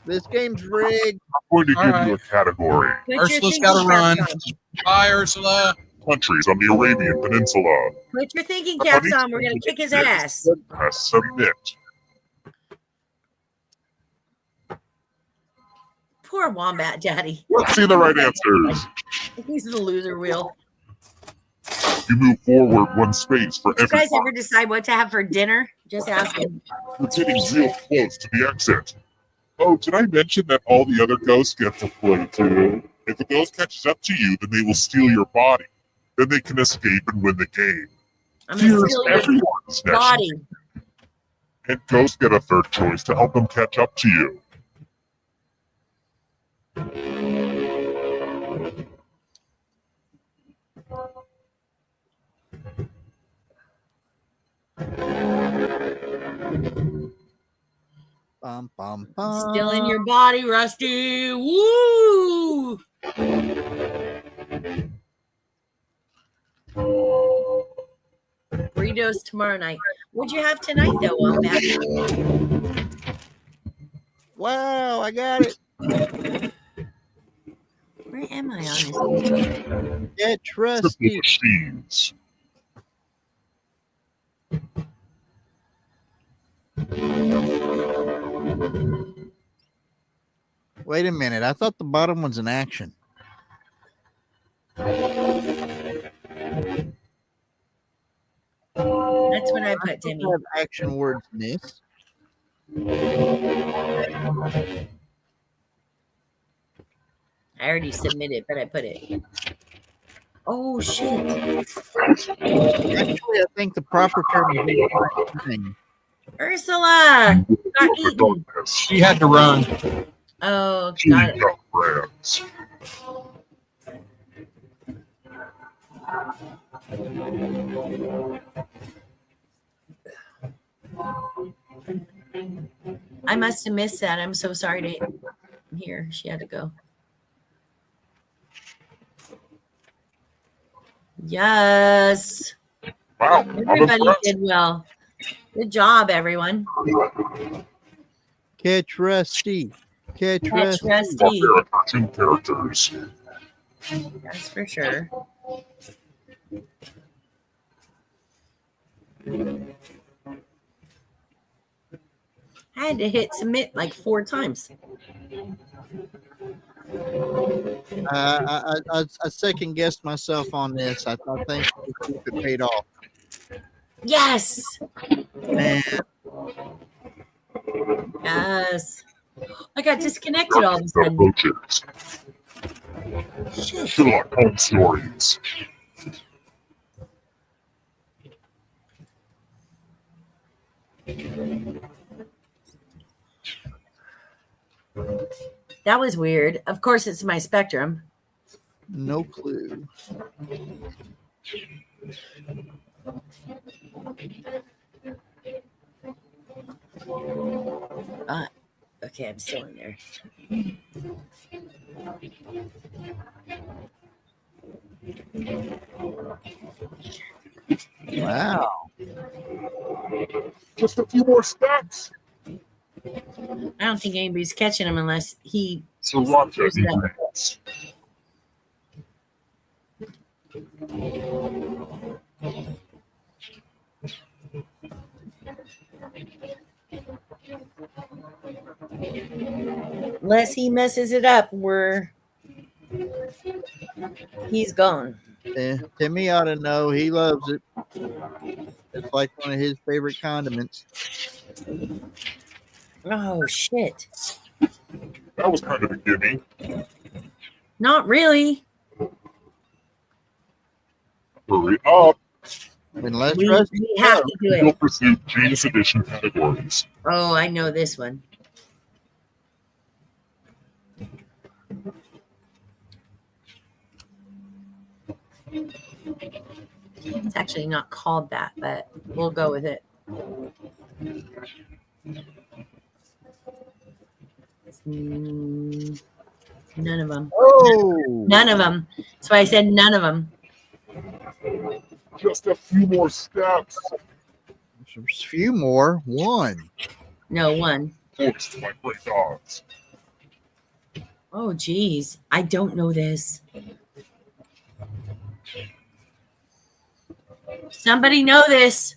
This game's rigged. I'm going to All give right. you a category. Put your Ursula's thinking got to run. caps on. Bye, Ursula. Countries on the Arabian Peninsula. Put your thinking caps on. We're going to kick his ass. Press submit. Poor Wombat Daddy. Let's see the right answers. He's the loser wheel. You move forward one space for Did you every guys ever decide what to have for dinner? Just asking. You're getting real close to the exit. Oh, did I mention that all the other ghosts get to play too? If a ghost catches up to you, then they will steal your body. Then they can escape and win the game. I'm going to Here's steal your everyone's next. body. And ghosts get a third choice to help them catch up to you. Bum, bum, bum. Still in your body, Rusty. Woo! Burritos tomorrow night. What'd you have tonight, though, Wombat? Wow, I got it. Where am I on this? Get Triple trusty. machines. Wait a minute. I thought the bottom was an action. That's what I put, Timmy. I have action words in this. I already submitted, but I put it. Oh, shit. Actually, I think the proper term is thing. Ursula! Got eaten. She had to run. Oh, got it. Brands. I must have missed that. I'm so sorry to hear she had to go. Yes. Wow, I'm Everybody impressed. did well. Good job, everyone. Catch Rusty. Catch Catch Rusty. Rusty. There are cartoon characters. That's for sure. I had to hit submit like 4 times. I second guessed myself on this. I think it paid off. Yes. Man, Yes. I got disconnected all of a The sudden. Roaches. Shit. Sherlock Holmes stories. That was weird. Of course, it's my Spectrum. no clue. Okay, I'm still in there. Wow. Just a few more steps. I don't think anybody's catching him unless he. Sriracha Where's that? events. Unless he messes it up, he's gone. Yeah, Timmy ought to know. He loves it. It's like one of his favorite condiments. Oh shit! That was kind of a gimme. Not really. Hurry up. Unless We Rusty have to do You'll it. pursue Genius Edition categories. Oh, I know this one. It's actually not called that, but we'll go with it. None of them. Oh, None of them. So I said none of them. Just a few more steps. a few more. One. No, one. Voice to my great dogs. Oh, geez. I don't know this. Somebody know this.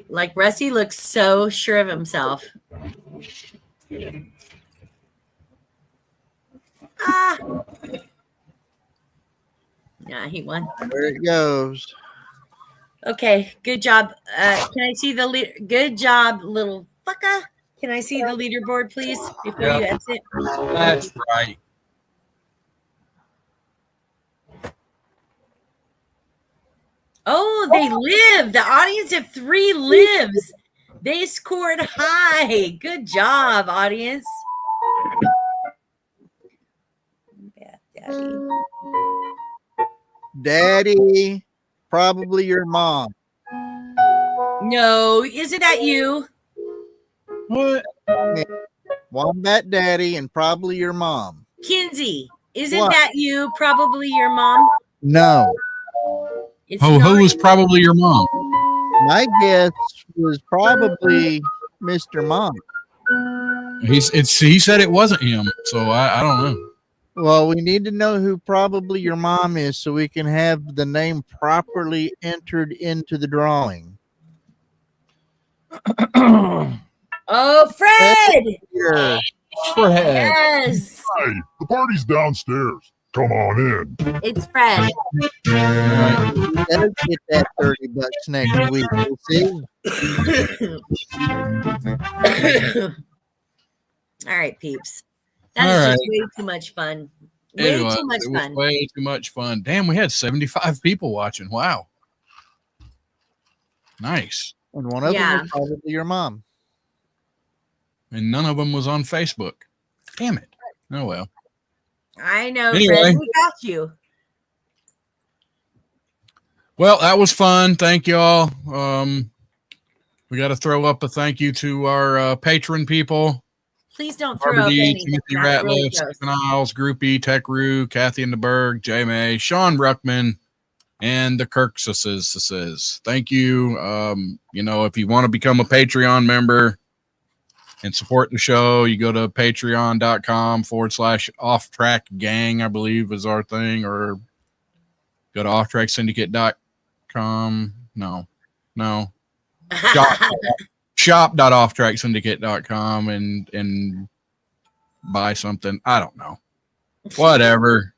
Like Rusty looks so sure of himself. Ah. Yeah, he won. There it goes. Okay, good job. Can I see the lead? Good job, little fucker. Can I see the leaderboard, please, before you exit? That's right. Oh, they live. The audience of 3 lives. They scored high. Good job, audience. Daddy. Daddy, probably your mom. No, isn't that you? What? Wombat Daddy and probably your mom. Kinsey, isn't What? that you? Probably your mom? No. It's Who not was probably your mom? My guess was probably Mr. Mom. He said it wasn't him, so I don't know. Well, we need to know who probably your mom is so we can have the name properly entered into the drawing. Oh, Fred! Here. Fred. Yes, Hey, the party's downstairs. Come on in. it's Fred. Let's get that $30 next week. We'll see. All right, peeps. That All is right. just way too much fun. Way too much fun. Way too much fun. Damn, we had 75 people watching. Wow. Nice. And one of Yeah. them was probably your mom. And none of them was on Facebook. Damn it. Oh, well. I know, Anyway. Fred. We got you. Well, that was fun. Thank you all. We got to throw up a thank you to our patron people. Please don't throw Barbara up D, anything. Timothy That's really Ratliff, gross. Stephen Isles, Groupie, Tech Roo, Kathy in the Berg, J May, Sean Ruckman, and the Kirksuses. Thank you. You know, if you want to become a Patreon member and support the show, you go to patreon.com/OffTrack Gang, I believe is our thing, or go to OffTrackSyndicate.com. No. Shop.offtracksyndicate.com and buy something. I don't know. Whatever.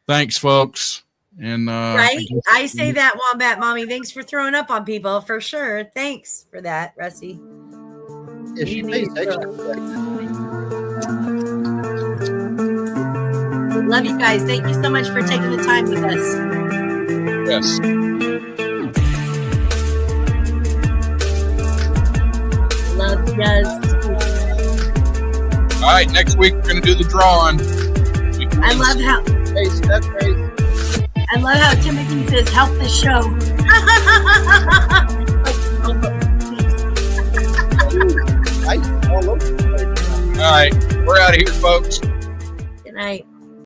Thanks, folks. And Right? I say that, Wombat Mommy. Thanks for throwing up on people for sure. Thanks for that, Rusty. Yeah, she pays extra. Love you guys. Thank you so much for taking the time with us. yes. Love you guys. All right, next week we're gonna do the drawing. I love how Timothy says, help the show. All over the place. All right, we're out of here, folks. Good night.